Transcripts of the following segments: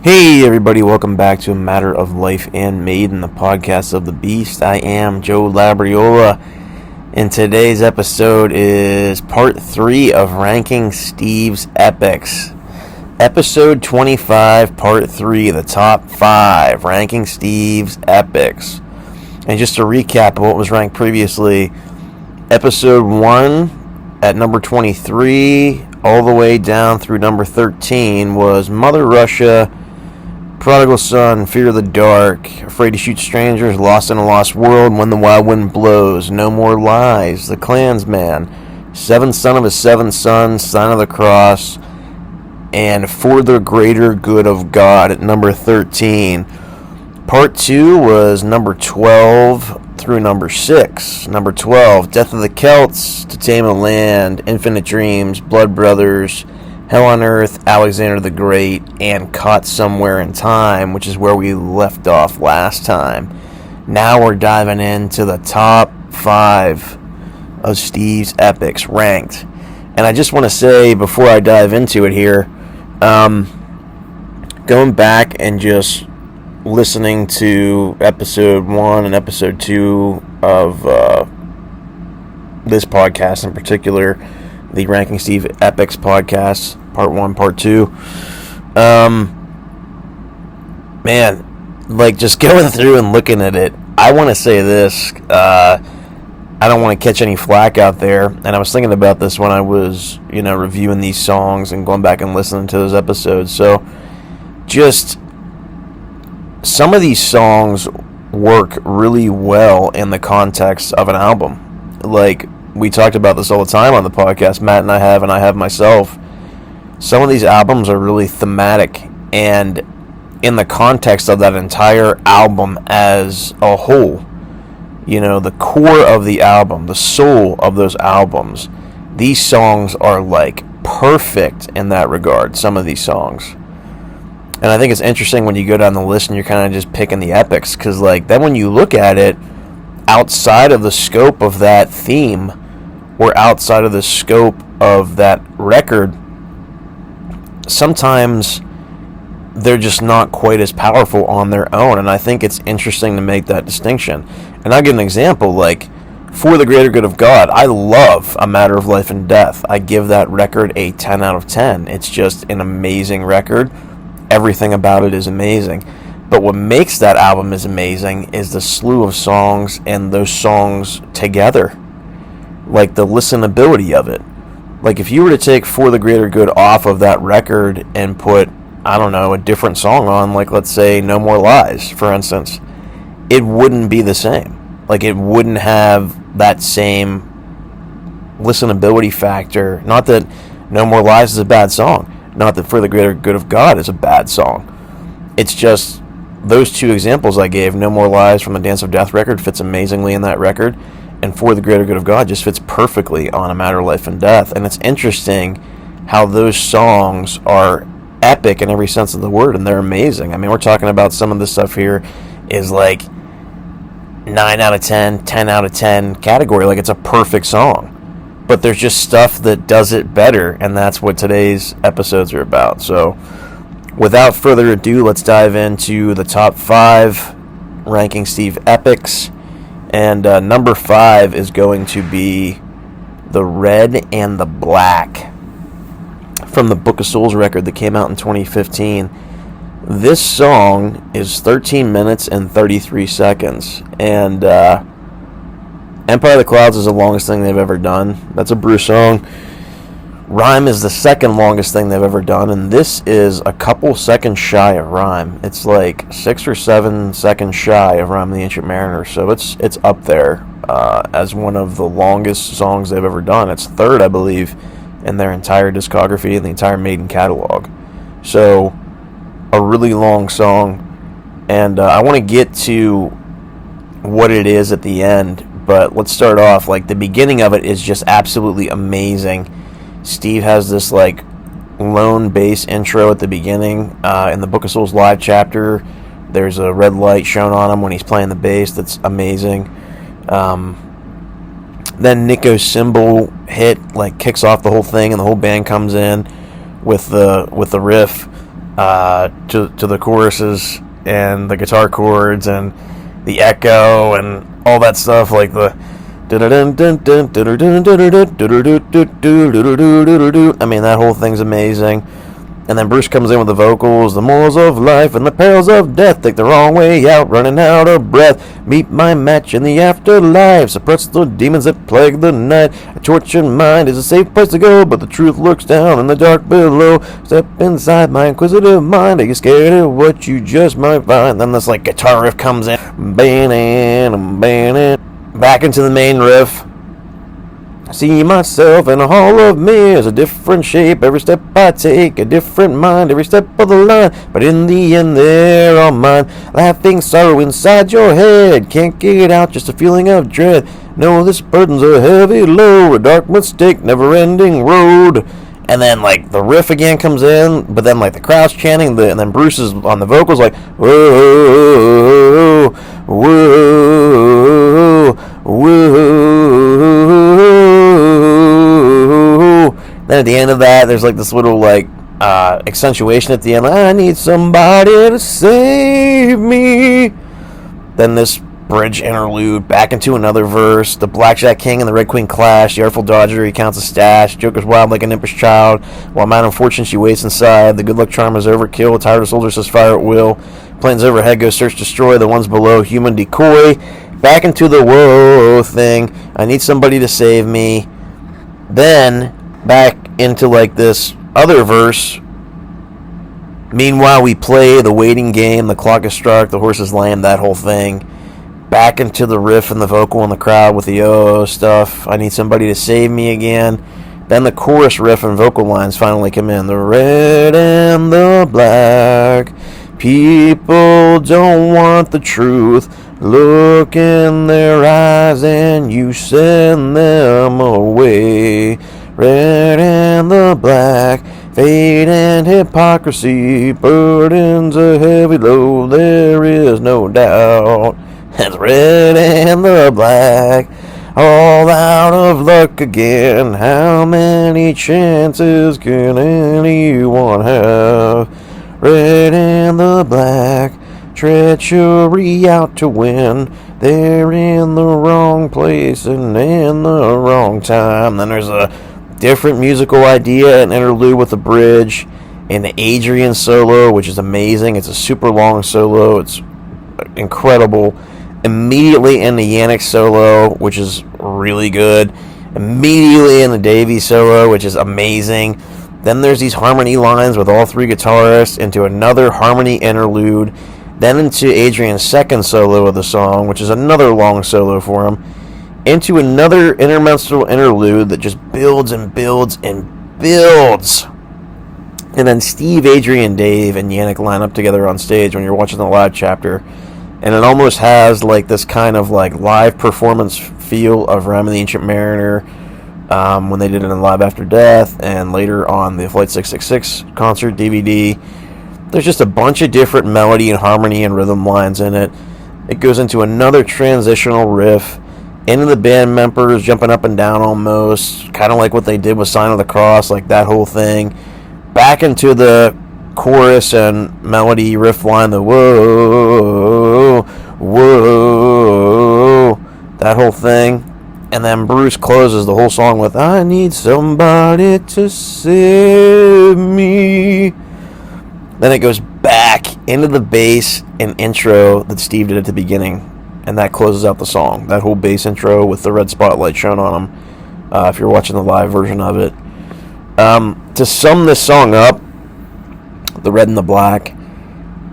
Hey everybody, welcome back to A Matter of Life and Maiden, the podcast of the Beast. I am Joe Labriola, and today's episode is part 3 of ranking Steve's epics. Episode 25, part 3, the top 5, ranking Steve's epics. And just to recap what was ranked previously, episode 1 at number 23, all the way down through number 13 was Mother Russia, Prodigal Son, Fear of the Dark, Afraid to Shoot Strangers, Lost in a Lost World, When the Wild Wind Blows, No More Lies, The Clansman, Seventh Son of a Seventh Son, Sign of the Cross, and For the Greater Good of God at number 13. Part 2 was number 12 through number 6. Number 12, Death of the Celts, To Tame a Land, Infinite Dreams, Blood Brothers, Hell on Earth, Alexander the Great, and Caught Somewhere in Time, which is where we left off last time. Now we're diving into the top 5 of Steve's epics ranked. And I just want to say, before I dive into it here, going back and just listening to episode 1 and episode 2 of this podcast in particular, the Ranking Steve Epics podcast, part 1, part 2. Man, like, just going through and looking at it, I want to say this, I don't want to catch any flack out there, and I was thinking about this when I was, reviewing these songs and going back and listening to those episodes. So, just, some of these songs work really well in the context of an album. Like, we talked about this all the time on the podcast, Matt and I have myself. Some of these albums are really thematic, and in the context of that entire album as a whole, the core of the album, the soul of those albums, these songs are like perfect in that regard, some of these songs. And I think it's interesting when you go down the list and you're kind of just picking the epics, because like then when you look at it outside of the scope of that theme, or outside of the scope of that record, sometimes they're just not quite as powerful on their own, and I think it's interesting to make that distinction. And I'll give an example, like, For the Greater Good of God, I love A Matter of Life and Death. I give that record a 10 out of 10. It's just an amazing record. Everything about it is amazing. But what makes that album is amazing is the slew of songs and those songs together. Like the listenability of it. Like if you were to take For the Greater Good off of that record and put, I don't know, a different song on, like let's say No More Lies, for instance, it wouldn't be the same. Like it wouldn't have that same listenability factor. Not that No More Lies is a bad song. Not that For the Greater Good of God is a bad song. It's just those two examples I gave, No More Lies from the Dance of Death record fits amazingly in that record, and For the Greater Good of God just fits perfectly on A Matter of Life and Death. And it's interesting how those songs are epic in every sense of the word, and they're amazing. I mean, we're talking about some of this stuff here is like 9 out of 10, 10 out of 10 category. Like, it's a perfect song. But there's just stuff that does it better, and that's what today's episodes are about. So, without further ado, let's dive into the top 5 Ranking Steve epics. And number 5 is going to be The Red and the Black from the Book of Souls record that came out in 2015. This song is 13 minutes and 33 seconds. And Empire of the Clouds is the longest thing they've ever done. That's a Bruce song. Rhyme is the second longest thing they've ever done, and this is a couple seconds shy of Rhyme. It's like 6 or 7 seconds shy of Rhyme of the Ancient Mariner, so it's up there as one of the longest songs they've ever done. It's third, I believe, in their entire discography and the entire Maiden catalog. So, a really long song, and I want to get to what it is at the end, but let's start off. Like, the beginning of it is just absolutely amazing. Steve has this like lone bass intro at the beginning. In the Book of Souls live chapter, there's a red light shown on him when he's playing the bass. That's amazing. Then Nico's cymbal hit like kicks off the whole thing, and the whole band comes in with the riff. to the choruses and the guitar chords and the echo and all that stuff, like the I mean, that whole thing's amazing. And then Bruce comes in with the vocals. The morals of life and the perils of death. Take the wrong way out, running out of breath. Meet my match in the afterlife. Suppress the demons that plague the night. A tortured mind is a safe place to go, but the truth lurks down in the dark below. Step inside my inquisitive mind. Are you scared of what you just might find? Then this like guitar riff comes in. Back into the main riff. See myself in a hall of mirrors, a different shape every step I take, a different mind every step of the line, but in the end they're all mine. Laughing sorrow inside your head, can't get out, just a feeling of dread. No, this burden's a heavy load, a dark mistake, never-ending road. And then like the riff again comes in, but then like the crowd's chanting, and then Bruce is on the vocals like whoa, whoa, whoa. Then at the end of that, there's like this little like accentuation at the end. I need somebody to save me. Then this bridge interlude back into another verse. The Blackjack King and the Red Queen clash. The Artful Dodger recounts a stash. Joker's wild like an impish child. While Madam Fortune she waits inside. The good luck charm is overkill. Tired of soldiers says fire at will. Planes overhead go search destroy. The ones below human decoy. Back into the whoa thing. I need somebody to save me. Then back into like this other verse. Meanwhile we play the waiting game. The clock is struck. The horse is lame. That whole thing. Back into the riff and the vocal in the crowd with the yo stuff. I need somebody to save me again. Then the chorus riff and vocal lines finally come in. The red and the black. People don't want the truth. Look in their eyes and you send them away. Red and the black. Fate and hypocrisy. Burdens a heavy load. There is no doubt. It's red and the black, all out of luck again. How many chances can anyone have? Red and the black, treachery out to win. They're in the wrong place and in the wrong time. Then there's a different musical idea, an interlude with a bridge, an Adrian solo, which is amazing. It's a super long solo. It's incredible. Immediately in the Yannick solo, which is really good. Immediately in the Davey solo, which is amazing. Then there's these harmony lines with all three guitarists into another harmony interlude. Then into Adrian's second solo of the song, which is another long solo for him. Into another intermenstrual interlude that just builds and builds and builds. And then Steve, Adrian, Dave, and Yannick line up together on stage when you're watching the live chapter. And it almost has like this kind of like live performance feel of Ram and the Ancient Mariner when they did it in Live After Death and later on the Flight 666 concert DVD. There's just a bunch of different melody and harmony and rhythm lines in it. It goes into another transitional riff, into the band members jumping up and down almost, kind of like what they did with Sign of the Cross, like that whole thing. Back into the chorus and melody riff line, the whoa, whoa, that whole thing. And then Bruce closes the whole song with, I need somebody to save me. Then it goes back into the bass and intro that Steve did at the beginning. And that closes out the song. That whole bass intro with the red spotlight shown on him. If you're watching the live version of it. To sum this song up, the red and the black,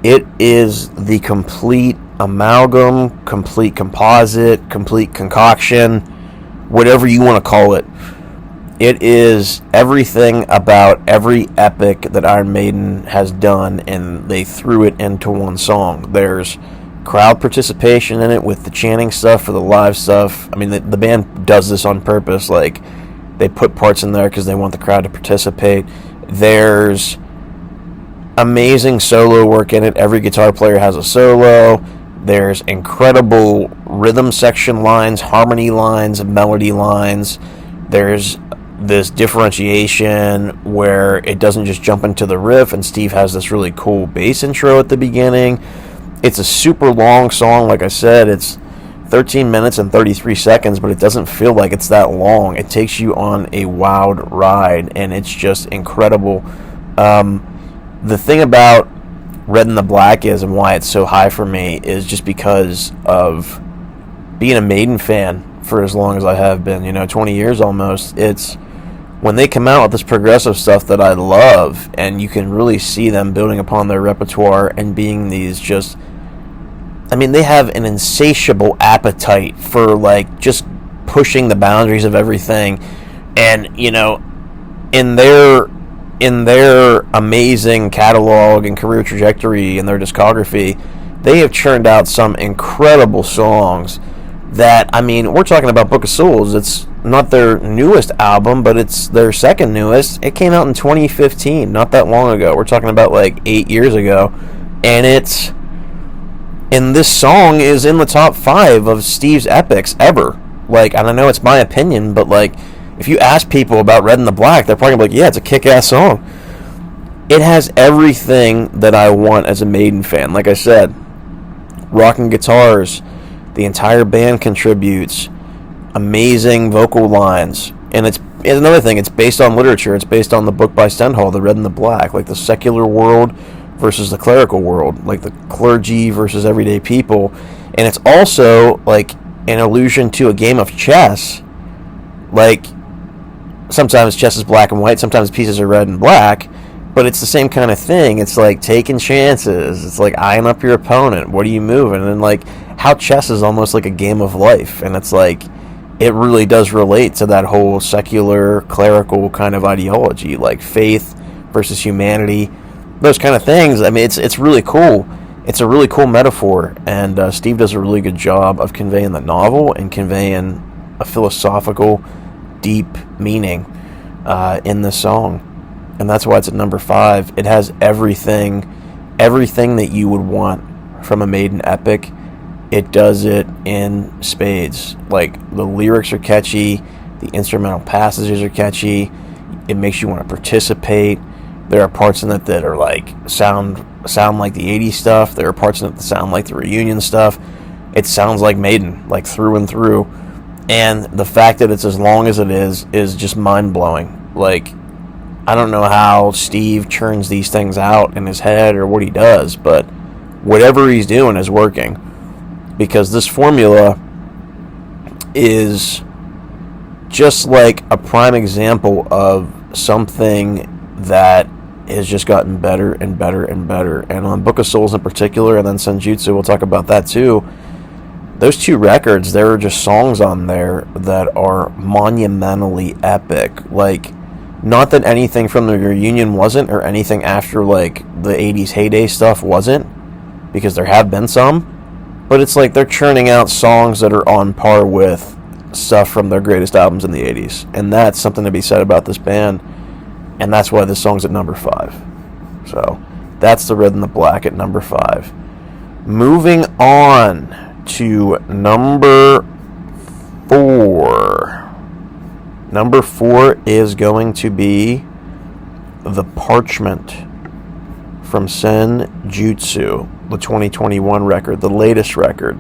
it is the complete amalgam, complete composite, complete concoction, whatever you want to call it. It is everything about every epic that Iron Maiden has done, and they threw it into one song. There's crowd participation in it with the chanting stuff for the live stuff. I mean, the band does this on purpose. Like, they put parts in there because they want the crowd to participate. There's amazing solo work in it. Every guitar player has a solo. There's incredible rhythm section lines, harmony lines, melody lines. There's this differentiation where it doesn't just jump into the riff, and Steve has this really cool bass intro at the beginning. It's a super long song. Like I said, it's 13 minutes and 33 seconds, but it doesn't feel like it's that long. It takes you on a wild ride, and it's just incredible. The thing about Red and the Black is, and why it's so high for me, is just because of being a Maiden fan for as long as I have been, 20 years almost. It's when they come out with this progressive stuff that I love, and you can really see them building upon their repertoire and being these just, they have an insatiable appetite for, like, just pushing the boundaries of everything. And, in their amazing catalog and career trajectory and their discography, they have churned out some incredible songs that, we're talking about Book of Souls. It's not their newest album, but it's their second newest. It came out in 2015, not that long ago. We're talking about, like, 8 years ago. And this song is in the top 5 of Steve's epics ever. Like, and I know it's my opinion, but, like, if you ask people about Red and the Black, they're probably like, yeah, it's a kick-ass song. It has everything that I want as a Maiden fan. Like I said, rocking guitars, the entire band contributes, amazing vocal lines, and it's another thing, it's based on literature. It's based on the book by Stendhal, The Red and the Black, like the secular world versus the clerical world, like the clergy versus everyday people. And it's also like an allusion to a game of chess. Like, sometimes chess is black and white, sometimes pieces are red and black, but it's the same kind of thing. It's like taking chances. It's like eyeing up your opponent. What are you moving? And like how chess is almost like a game of life. And it's like, it really does relate to that whole secular, clerical kind of ideology, like faith versus humanity, those kind of things. It's really cool. It's a really cool metaphor, and Steve does a really good job of conveying the novel and conveying a philosophical, deep meaning in this song. And that's why it's at number 5. It has everything that you would want from a Maiden epic. It does it in spades. Like, the lyrics are catchy, the instrumental passages are catchy, it makes you want to participate. There are parts in it that are like sound like the 80s stuff. There are parts in it that sound like the reunion stuff. It sounds like Maiden, like through and through. And the fact that it's as long as it is just mind-blowing. Like, I don't know how Steve churns these things out in his head or what he does, but whatever he's doing is working. Because this formula is just like a prime example of something that has just gotten better and better and better. And on Book of Souls in particular, and then Senjutsu, we'll talk about that too. Those 2 records, there are just songs on there that are monumentally epic. Like, not that anything from the reunion wasn't, or anything after like the 80s heyday stuff wasn't, because there have been some, but it's like they're churning out songs that are on par with stuff from their greatest albums in the 80s. And that's something to be said about this band. And that's why this song's at number 5. So, that's the Red and the Black at number 5. Moving on to number 4. Number 4 is going to be The Parchment from Senjutsu, the 2021 record, the latest record.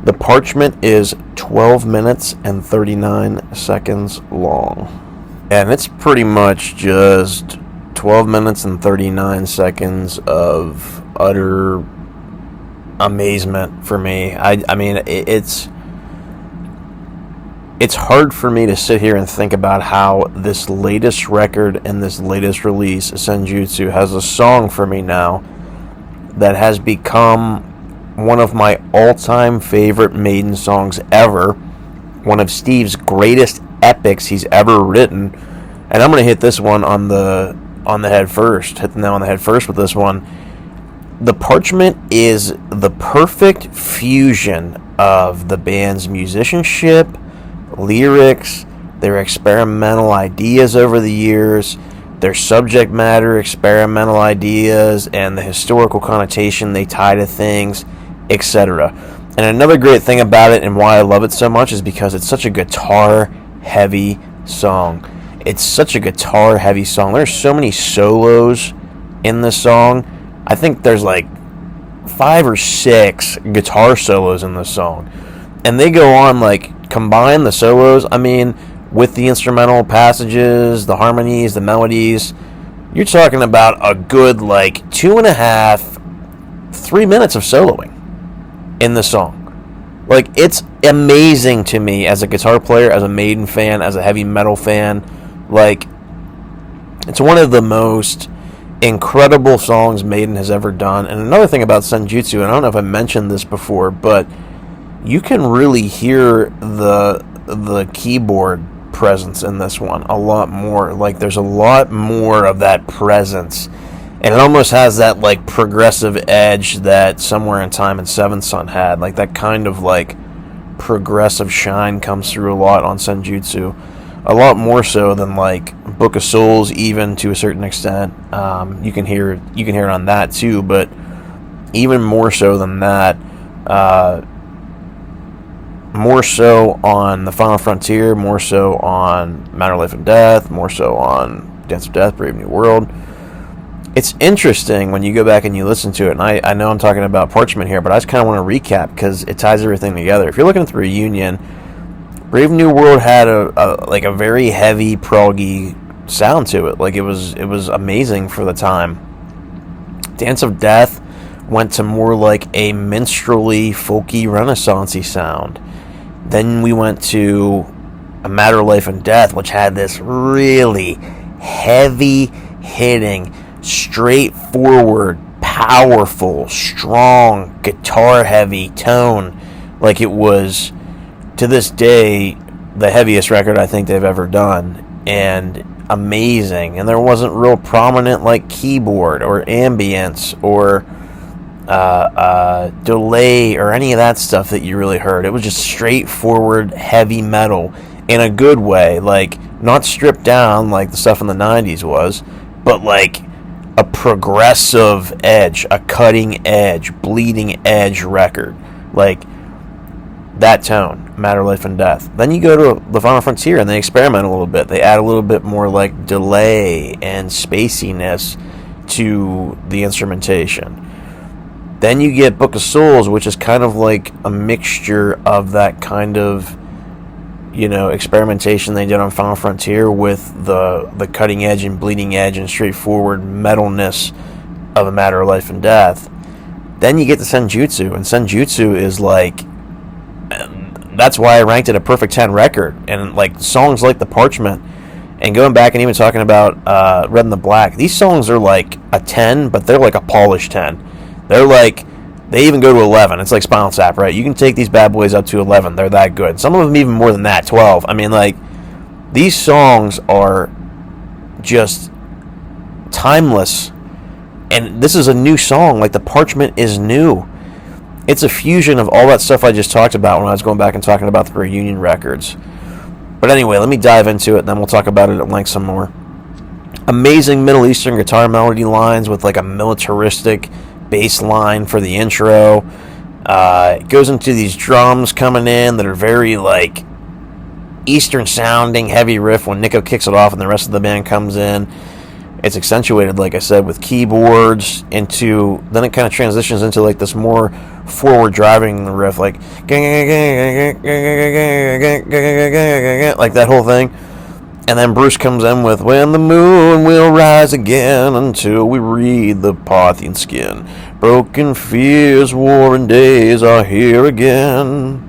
The Parchment is 12 minutes and 39 seconds long. And it's pretty much just 12 minutes and 39 seconds of utter amazement for me. It's hard for me to sit here and think about how this latest record and this latest release, Senjutsu, has a song for me now that has become one of my all-time favorite Maiden songs ever, one of Steve's greatest epics he's ever written. And I'm going to hit this one on the head first. Hit the nail on the head first with this one. The Parchment is the perfect fusion of the band's musicianship, lyrics, their experimental ideas over the years, their subject matter experimental ideas, and the historical connotation they tie to things, etc. And another great thing about it, and why I love it so much, is because it's such a guitar-heavy song. It's such a guitar-heavy song. There's so many solos in this song. I think there's like 5 or 6 guitar solos in this song. And they go on, like, combine the solos, I mean, with the instrumental passages, the harmonies, the melodies. You're talking about a good, like, 2.5, 3 minutes of soloing in the song. Like, it's amazing to me as a guitar player, as a Maiden fan, as a heavy metal fan. Like, it's one of the most incredible songs Maiden has ever done. And another thing about Senjutsu, and I don't know if I mentioned this before, but you can really hear the keyboard presence in this one a lot more. Like, there's a lot more of that presence. And it almost has that, like, progressive edge that Somewhere in Time and Seventh Son had. Like, that kind of, like, progressive shine comes through a lot on Senjutsu. A lot more so than, like, Book of Souls, even to a certain extent. You can hear it on that, too. But even more so than that, more so on The Final Frontier, more so on Matter of Life and Death, more so on Dance of Death, Brave New World. It's interesting when you go back and you listen to it, and I know I'm talking about Parchment here, but I just kind of want to recap because it ties everything together. If you're looking at the reunion, Brave New World had a very heavy proggy sound to it. Like, it was amazing for the time. Dance of Death went to more like a minstrelly, folky, renaissance-y sound. Then we went to A Matter of Life and Death, which had this really heavy-hitting, straightforward, powerful, strong, guitar-heavy tone. Like, it was, to this day, the heaviest record I think they've ever done. And amazing. And there wasn't real prominent, like, keyboard or ambience or delay or any of that stuff that you really heard. It was just straightforward heavy metal in a good way, like, not stripped down like the stuff in the 90s was, but like a progressive edge, a cutting edge, bleeding edge record, like that tone, Matter of Life and Death. Then you go to The Final Frontier and they experiment a little bit. They add a little bit more like delay and spaciness to the instrumentation. Then you get Book of Souls, which is kind of like a mixture of that kind of, experimentation they did on Final Frontier with the cutting edge and bleeding edge and straightforward metalness of A Matter of Life and Death. Then you get to Senjutsu, and Senjutsu is like, that's why I ranked it a perfect 10 record. And like songs like The Parchment, and going back and even talking about Red and the Black, these songs are like a 10, but they're like a polished 10. They're like, they even go to 11. It's like Spinal Tap, right? You can take these bad boys up to 11. They're that good. Some of them even more than that, 12. I mean, like, these songs are just timeless. And this is a new song. Like, The Parchment is new. It's a fusion of all that stuff I just talked about when I was going back and talking about the reunion records. But anyway, let me dive into it, and then we'll talk about it at length some more. Amazing Middle Eastern guitar melody lines with like a militaristic bass line for the intro. It goes into these drums coming in that are very like Eastern sounding, heavy riff when Nico kicks it off and the rest of the band comes in. It's accentuated, like I said, with keyboards then it kind of transitions into like this more forward driving riff, like that whole thing. And then Bruce comes in with, when the moon will rise again until we read the Parthian skin. Broken fears, warring days are here again.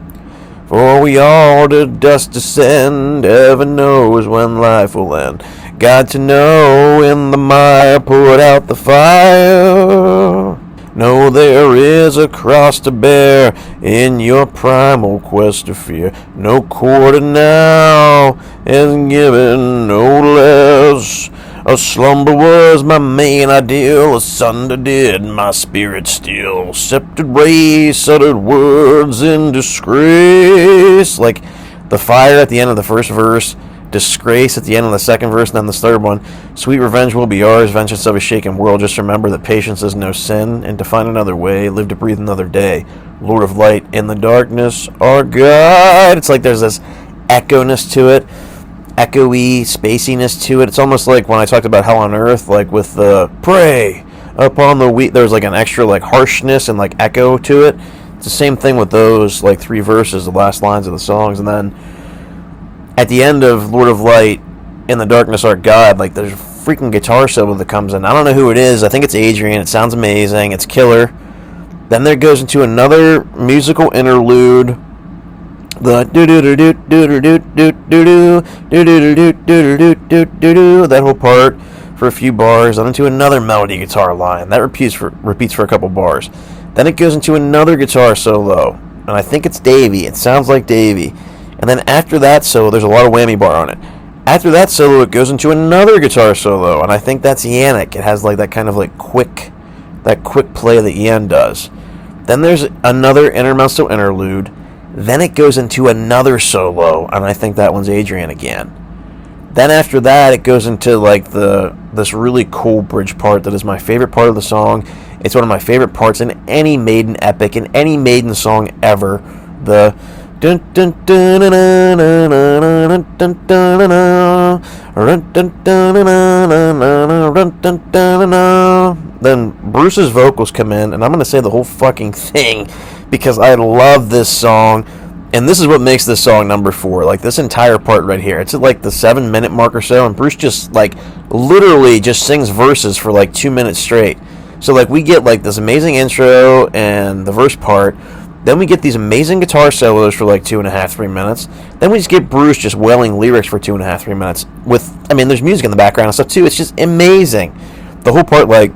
For we all to dust descend, heaven knows when life will end. Got to know in the mire, put out the fire. Know there is a cross to bear in your primal quest to fear. No quarter now is given, no less. A slumber was my main ideal, asunder did my spirit steal. Sceptred race uttered words in disgrace. Like the fire at the end of the first verse, disgrace at the end of the second verse, and then the third one. Sweet revenge will be ours, vengeance of a shaken world. Just remember that patience is no sin, and to find another way, live to breathe another day. Lord of light in the darkness, our God. It's like there's this echo-ness to it. echoey spaciness to it. It's almost like when I talked about Hell on Earth, like with the pray upon the wheat, there's like an extra like harshness and like echo to it. It's the same thing with those like 3 verses, the last lines of the songs, and then at the end of Lord of Light, in the darkness art God, like there's a freaking guitar solo that comes in. I don't know who it is. I think it's Adrian. It sounds amazing. It's killer. Then there goes into another musical interlude. The that whole part for a few bars, then into another melody guitar line that repeats for a couple bars. Then it goes into another guitar solo, and I think it's Davey. It sounds like Davey. And then after that solo, there's a lot of whammy bar on it. After that solo, it goes into another guitar solo, and I think that's Yannick. It has like that kind of like quick play that Ian does. Then there's another intermezzo interlude. Then it goes into another solo, and I think that one's Adrian again. Then after that, it goes into like this really cool bridge part that is my favorite part of the song. It's one of my favorite parts in any Maiden epic, in any Maiden song ever. The dun dun dun dun dun dun dun dun dun. Then Bruce's vocals come in, and I'm going to say the whole fucking thing because I love this song, and this is what makes this song number 4. Like this entire part right here, it's at like the 7-minute mark or so, and Bruce just like literally just sings verses for like 2 minutes straight. So like we get like this amazing intro and the verse part. Then we get these amazing guitar solos for like 2.5, 3 minutes. Then we just get Bruce just wailing lyrics for 2.5, 3 minutes. There's music in the background and stuff too. It's just amazing. The whole part, like,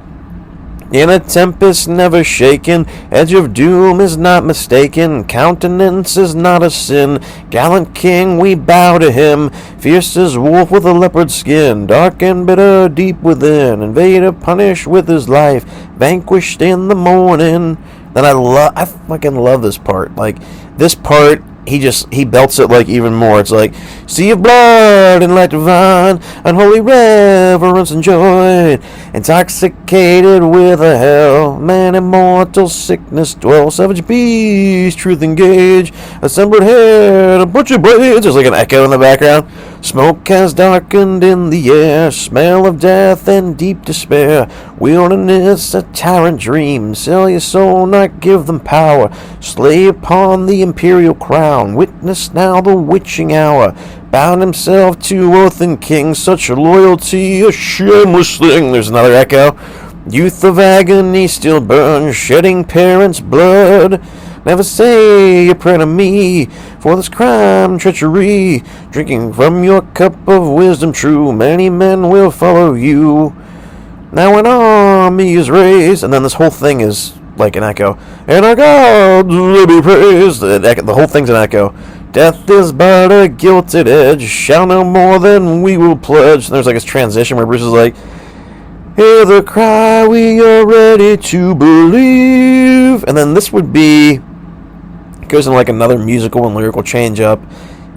in a tempest never shaken, edge of doom is not mistaken, countenance is not a sin, gallant king, we bow to him, fierce as wolf with a leopard skin, dark and bitter deep within, invader punished with his life, vanquished in the morning. Then I fucking love this part. Like, this part, he belts it like even more. It's like, sea of blood and light divine, unholy reverence and joy, intoxicated with a hell, man immortal sickness dwell, savage beast, truth engage, assembled head, a butcher blades. There's like an echo in the background. Smoke has darkened in the air, smell of death and deep despair, wilderness a tyrant dream, sell your soul, not give them power, slay upon the imperial crown, witness now the witching hour, bound himself to oath and king, such loyalty a shameless thing. There's another echo. Youth of agony still burns, shedding parents' blood. Never say a prayer to me for this crime, treachery. Drinking from your cup of wisdom true, many men will follow you. Now an army is raised, and then this whole thing is like an echo. And our gods will be praised. The whole thing's an echo. Death is but a gilded edge, shall no more than we will pledge. And there's like this transition where Bruce is like, hear the cry, we are ready to believe. And then this would be, it goes in like another musical and lyrical change up,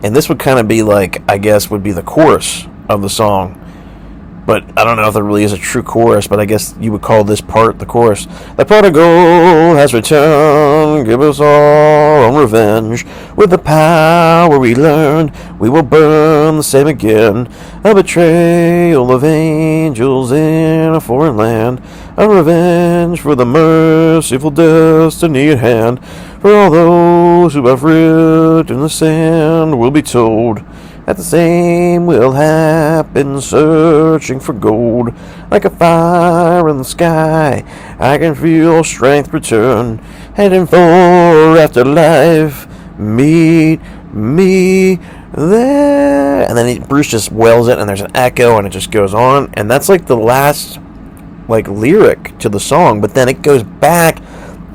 and this would kind of be like, I guess, would be the chorus of the song. But I don't know if there really is a true chorus, but I guess you would call this part the chorus. The prodigal has returned, give us our own revenge. With the power we learned, we will burn the same again. A betrayal of angels in a foreign land. A revenge for the merciful destiny at hand. For all those who have written in the sand will be told that the same will happen, searching for gold. Like a fire in the sky, I can feel strength return, heading for afterlife. Meet me there. And then Bruce just wails it, and there's an echo, and it just goes on. And that's like the last like lyric to the song. But then it goes back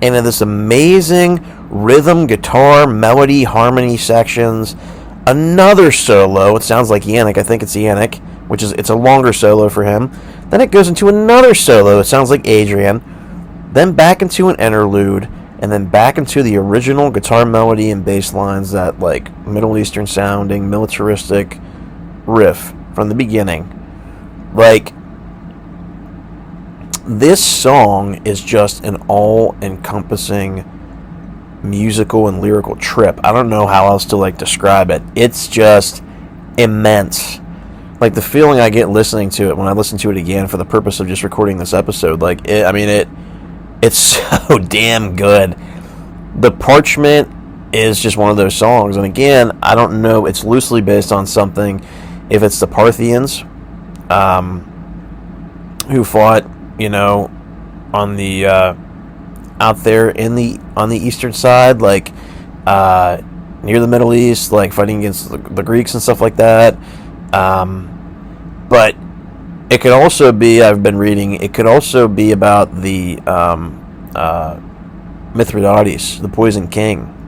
into this amazing rhythm, guitar, melody, harmony sections. Another solo. It sounds like Yannick. I think it's Yannick, it's a longer solo for him. Then it goes into another solo. It sounds like Adrian. Then back into an interlude, and then back into the original guitar melody and bass lines, that like Middle Eastern sounding, militaristic riff from the beginning. Like, this song is just an all-encompassing musical and lyrical trip. I don't know how else to like describe it. It's just immense. Like, the feeling I get listening to it when I listen to it again for the purpose of just recording this episode, like, it's so damn good. The Parchment is just one of those songs, and again, I don't know, it's loosely based on something, if it's the Parthians, who fought, on the, out there on the eastern side, like, near the Middle East, like, fighting against the Greeks and stuff like that, but it could also be, I've been reading, it could also be about the Mithridates, the Poison King.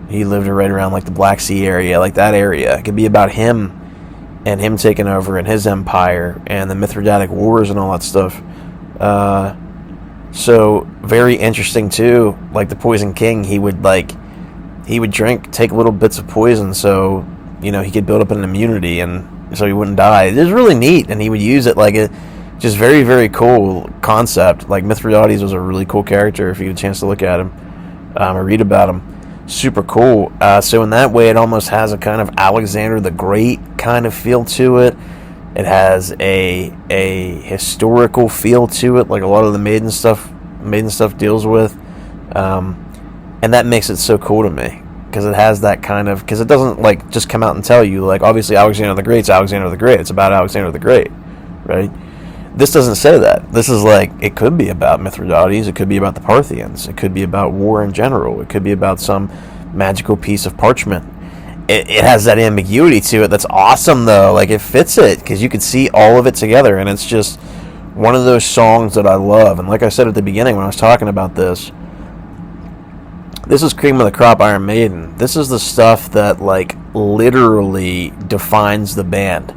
He lived right around like the Black Sea area, like that area. It could be about him and him taking over and his empire and the Mithridatic Wars and all that stuff. So very interesting too. Like the Poison King, he would take little bits of poison so he could build up an immunity and so he wouldn't die. It was really neat, and he would use it like just very, very cool concept. Like Mithridates was a really cool character if you get a chance to look at him or read about him. Super cool. So in that way, it almost has a kind of Alexander the Great kind of feel to it. It has a historical feel to it, like a lot of the Maiden stuff deals with, and that makes it so cool to me. Because it has that kind of... Because it doesn't, like, just come out and tell you, like, obviously Alexander the Great's Alexander the Great. It's about Alexander the Great, right? This doesn't say that. This is like, it could be about Mithridates. It could be about the Parthians. It could be about war in general. It could be about some magical piece of parchment. It has that ambiguity to it that's awesome, though. Like, it fits it, because you can see all of it together, and it's just one of those songs that I love. And like I said at the beginning when I was talking about this is cream of the crop Iron Maiden. This is the stuff that, like, literally defines the band.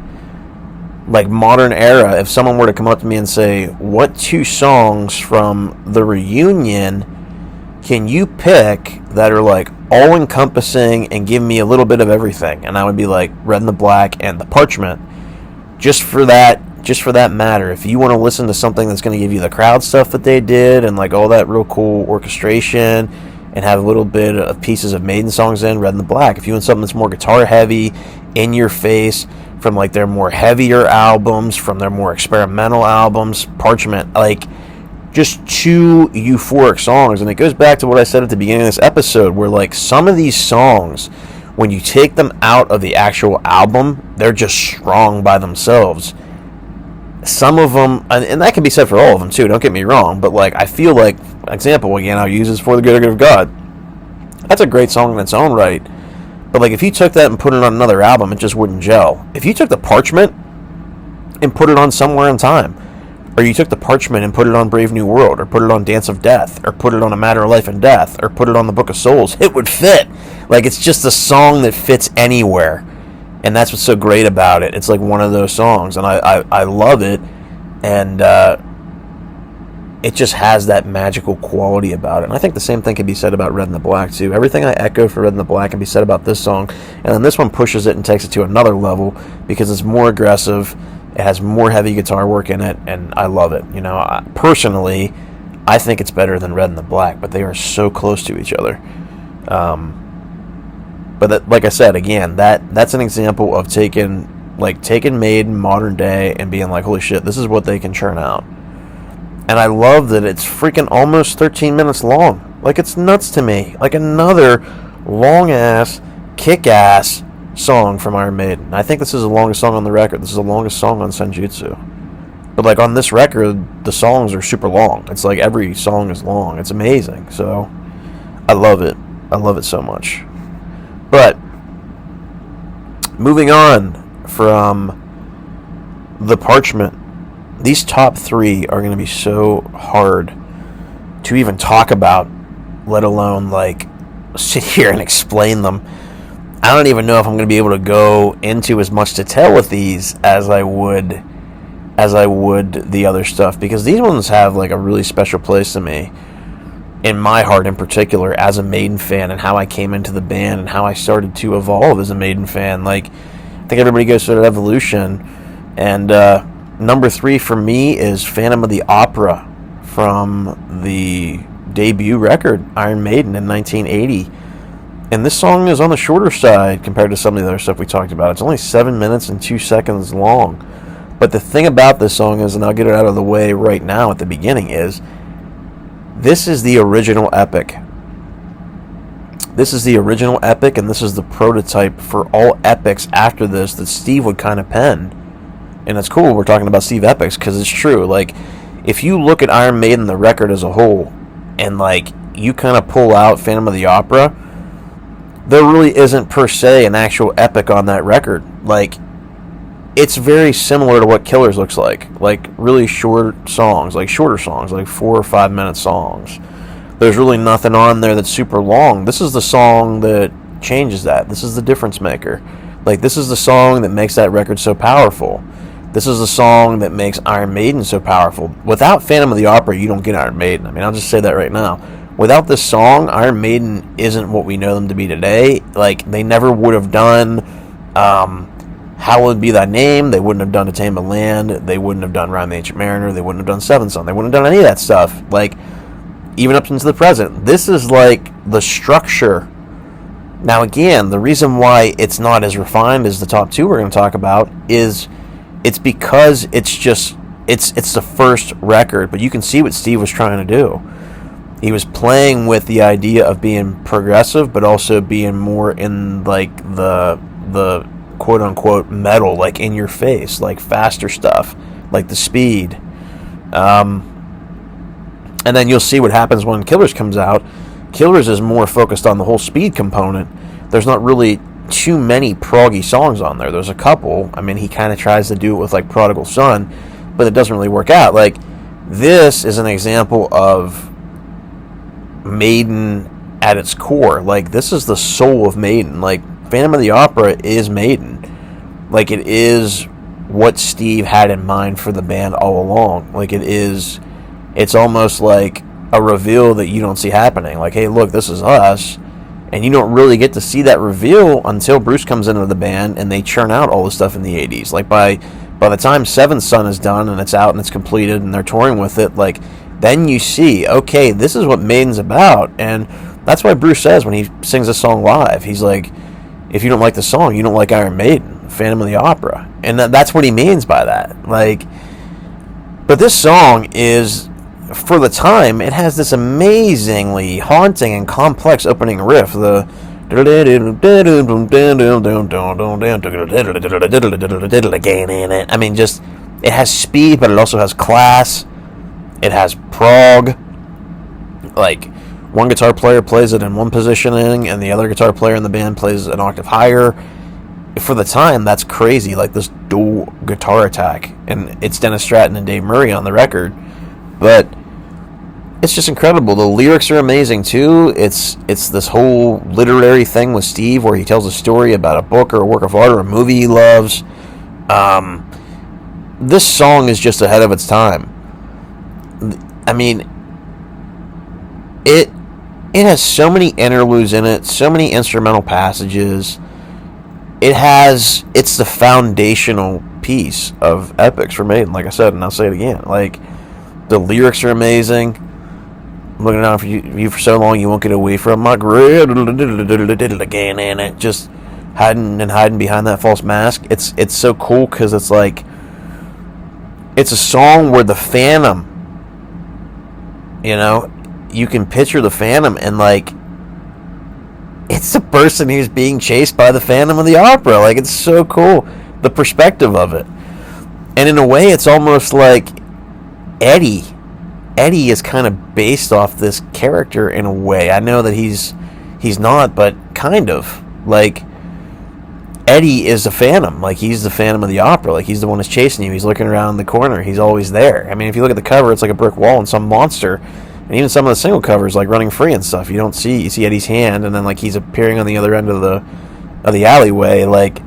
Like, modern era, if someone were to come up to me and say, what 2 songs from the reunion can you pick that are, like, all-encompassing and give me a little bit of everything? And I would be like, Red and the Black and the Parchment. Just for that matter. If you want to listen to something that's going to give you the crowd stuff that they did and, like, all that real cool orchestration and have a little bit of pieces of Maiden songs in, Red and the Black. If you want something that's more guitar heavy, in your face, from like their more heavier albums, from their more experimental albums, Parchment, like just 2 euphoric songs. And it goes back to what I said at the beginning of this episode, where like some of these songs, when you take them out of the actual album, they're just strong by themselves. Some of them, and that can be said for all of them too, don't get me wrong, but like I feel like, example again I'll use is For the Greater Good of God. That's a great song in its own right, but like if you took that and put it on another album, it just wouldn't gel. If you took the Parchment and put it on Somewhere in Time, or you took the Parchment and put it on Brave New World, or put it on Dance of Death, or put it on A Matter of Life and Death, or put it on the Book of Souls, it would fit. Like, it's just a song that fits anywhere. And that's what's so great about it. It's like one of those songs, and I love it, and it just has that magical quality about it. And I think the same thing can be said about Red and the Black, too. Everything I echo for Red and the Black can be said about this song, and then this one pushes it and takes it to another level, because it's more aggressive, it has more heavy guitar work in it, and I love it. Personally, I think it's better than Red and the Black, but they are so close to each other. But that, like I said, again, that's an example of taking Maiden modern day and being like, holy shit, this is what they can churn out. And I love that it's freaking almost 13 minutes long. Like, it's nuts to me. Like another long-ass, kick-ass song from Iron Maiden. I think this is the longest song on the record. This is the longest song on Senjutsu. But like on this record, the songs are super long. It's like every song is long. It's amazing. So I love it. I love it so much. But moving on from the Parchment, these top 3 are going to be so hard to even talk about, let alone like sit here and explain them. I don't even know if I'm going to be able to go into as much detail with these as I would the other stuff, because these ones have like a really special place to me, in my heart in particular, as a Maiden fan, and how I came into the band and how I started to evolve as a Maiden fan. Like, I think everybody goes through that evolution, and number 3 for me is Phantom of the Opera from the debut record Iron Maiden in 1980. And this song is on the shorter side compared to some of the other stuff we talked about. It's only 7 minutes and 2 seconds long. But the thing about this song is, and I'll get it out of the way right now at the beginning, is this is the original epic. This is the original epic, and this is the prototype for all epics after this that Steve would kind of pen. And it's cool we're talking about Steve epics, because it's true. Like, if you look at Iron Maiden, the record as a whole, and, like, you kind of pull out Phantom of the Opera, there really isn't, per se, an actual epic on that record. Like, it's very similar to what Killers looks like really short songs, like shorter songs, like 4 or 5 minute songs. There's really nothing on there that's super long. This is the song that changes that. This is the difference maker. Like, this is the song that makes that record so powerful. This is the song that makes Iron Maiden so powerful. Without Phantom of the Opera, you don't get Iron Maiden. I mean, I'll just say that right now. Without this song, Iron Maiden isn't what we know them to be today. Like, they never would have done Hallowed Be Thy Name. They wouldn't have done A Tame of Land. They wouldn't have done Rime the Ancient Mariner. They wouldn't have done Seventh Son. They wouldn't have done any of that stuff. Like, even up into the present. This is like the structure. Now, again, the reason why it's not as refined as the top two we're going to talk about is it's because it's the first record, but you can see what Steve was trying to do. He was playing with the idea of being progressive, but also being more in, like, the quote-unquote metal, like, in your face, like faster stuff, like the speed. And then you'll see what happens when Killers comes out. Killers is more focused on the whole speed component. There's not really too many proggy songs on there. There's a couple. I mean, he kind of tries to do it with, like, Prodigal Son, but it doesn't really work out. Like, this is an example of Maiden at its core. Like, this is the soul of Maiden. Like, Phantom of the Opera is Maiden. Like, it is what Steve had in mind for the band all along. Like, it's almost like a reveal that you don't see happening. Like, hey, look, this is us. And you don't really get to see that reveal until Bruce comes into the band and they churn out all the stuff in the 80s. Like, by the time Seventh Son is done and it's out and it's completed and they're touring with it, like, then you see, okay, this is what Maiden's about. And that's why Bruce says when he sings this song live, he's like, if you don't like the song, you don't like Iron Maiden, Phantom of the Opera. And that's what he means by that. Like, but this song is, for the time, it has this amazingly haunting and complex opening riff. I mean, just, it has speed, but it also has class. It has prog. Like, one guitar player plays it in one positioning, and the other guitar player in the band plays an octave higher. For the time, that's crazy. Like, this dual guitar attack. And it's Dennis Stratton and Dave Murray on the record. But it's just incredible. The lyrics are amazing too. It's this whole literary thing with Steve where he tells a story about a book or a work of art or a movie he loves. This song is just ahead of its time. I mean, it has so many interludes in it, so many instrumental passages. It's the foundational piece of epics for Maiden, like I said, and I'll say it again. Like, the lyrics are amazing. I'm looking out for you for so long, you won't get away from my grid. Again, and it just hiding behind that false mask. It's so cool because it's like, it's a song where the Phantom, you know, you can picture the Phantom and, like, it's the person who's being chased by the Phantom of the Opera. Like, it's so cool, the perspective of it. And in a way, it's almost like Eddie is kind of based off this character in a way. I know that he's not, but kind of. Like, Eddie is the Phantom. Like, he's the Phantom of the Opera. Like, he's the one that's chasing you. He's looking around the corner. He's always there. I mean, if you look at the cover, it's like a brick wall and some monster. And even some of the single covers, like Running Free and stuff, you see Eddie's hand, and then, like, he's appearing on the other end of the alleyway. Like,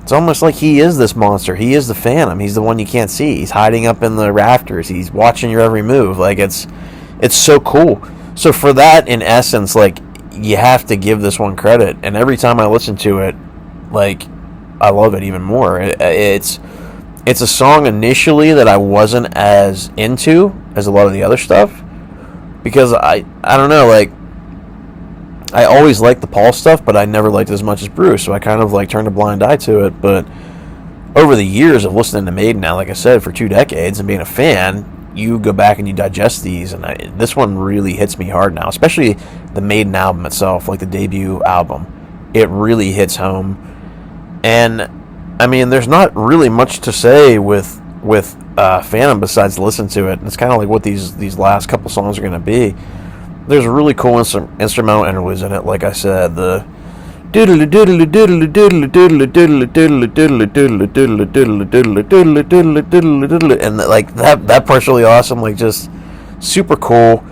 it's almost like he is this monster. He is the Phantom. He's the one you can't see. He's hiding up in the rafters. He's watching your every move. Like, it's so cool. So for that, in essence, like, you have to give this one credit. And every time I listen to it, like, I love it even more. It's a song initially that I wasn't as into as a lot of the other stuff. Because I don't know, like, I always liked the Paul stuff, but I never liked it as much as Bruce, so I kind of like turned a blind eye to it. But over the years of listening to Maiden now, like I said, for 2 decades and being a fan, you go back and you digest these, and this one really hits me hard now, especially the Maiden album itself, like the debut album. It really hits home. And I mean, there's not really much to say with Phantom besides listen to it. It's kind of like what these last couple songs are going to be. There's really cool instrumental interludes in it, like I said. The and like that part's really awesome, like just super cool.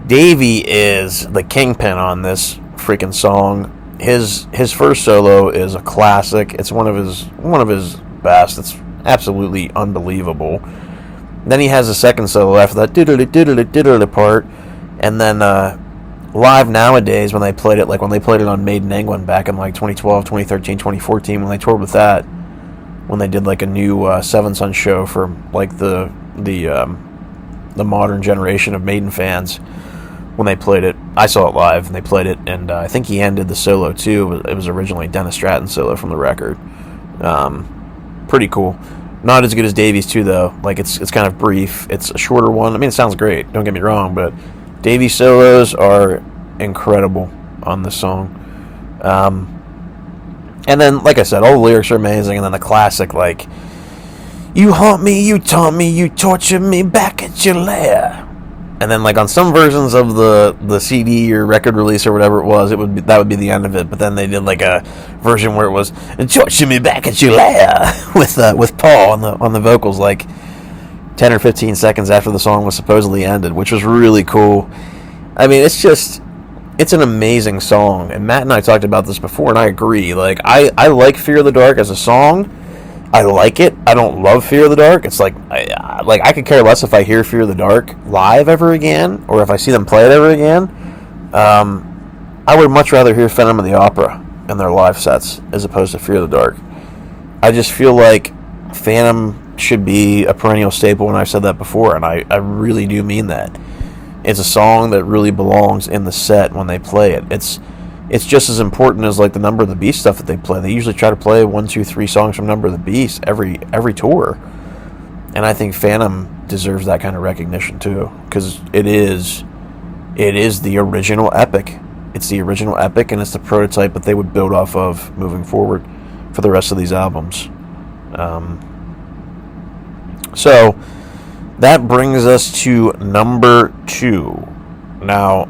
Davey is the kingpin on this freaking song. His first solo is a classic. It's one of his best. It's absolutely unbelievable. Then he has a second solo after that part. And then live nowadays, when they played it on Maiden England back in like 2012, 2013, 2014, when they toured with that, when they did like a new Seven Sun show for like the modern generation of Maiden fans, when they played it, I saw it live and they played it, and I think he ended the solo too. It was originally Dennis Stratton's solo from the record. Pretty cool. Not as good as Davey's too, though. Like it's kind of brief. It's a shorter one. I mean, it sounds great. Don't get me wrong, but Davey's solos are incredible on this song. And then, like I said, all the lyrics are amazing. And then the classic, like, you haunt me, you taunt me, you torture me back at your lair. And then, like, on some versions of the CD or record release or whatever it was, that would be the end of it. But then they did like a version where it was torture me back at your lair with Paul on the vocals, like 10 or 15 seconds after the song was supposedly ended, which was really cool. I mean, it's an amazing song. And Matt and I talked about this before, and I agree. Like, I like Fear of the Dark as a song. I like it. I don't love Fear of the Dark. It's like I could care less if I hear Fear of the Dark live ever again, or if I see them play it ever again. I would much rather hear Phantom of the Opera in their live sets as opposed to Fear of the Dark. I just feel like Phantom should be a perennial staple, and I've said that before, and I really do mean that. It's a song that really belongs in the set when they play it. It's just as important as like the Number of the Beast stuff that they play. They usually try to play 1, 2, 3 songs from Number of the Beast every tour, and I think Phantom deserves that kind of recognition too, because it is the original epic. It's the original epic, and it's the prototype that they would build off of moving forward for the rest of these albums. So that brings us to number 2. Now,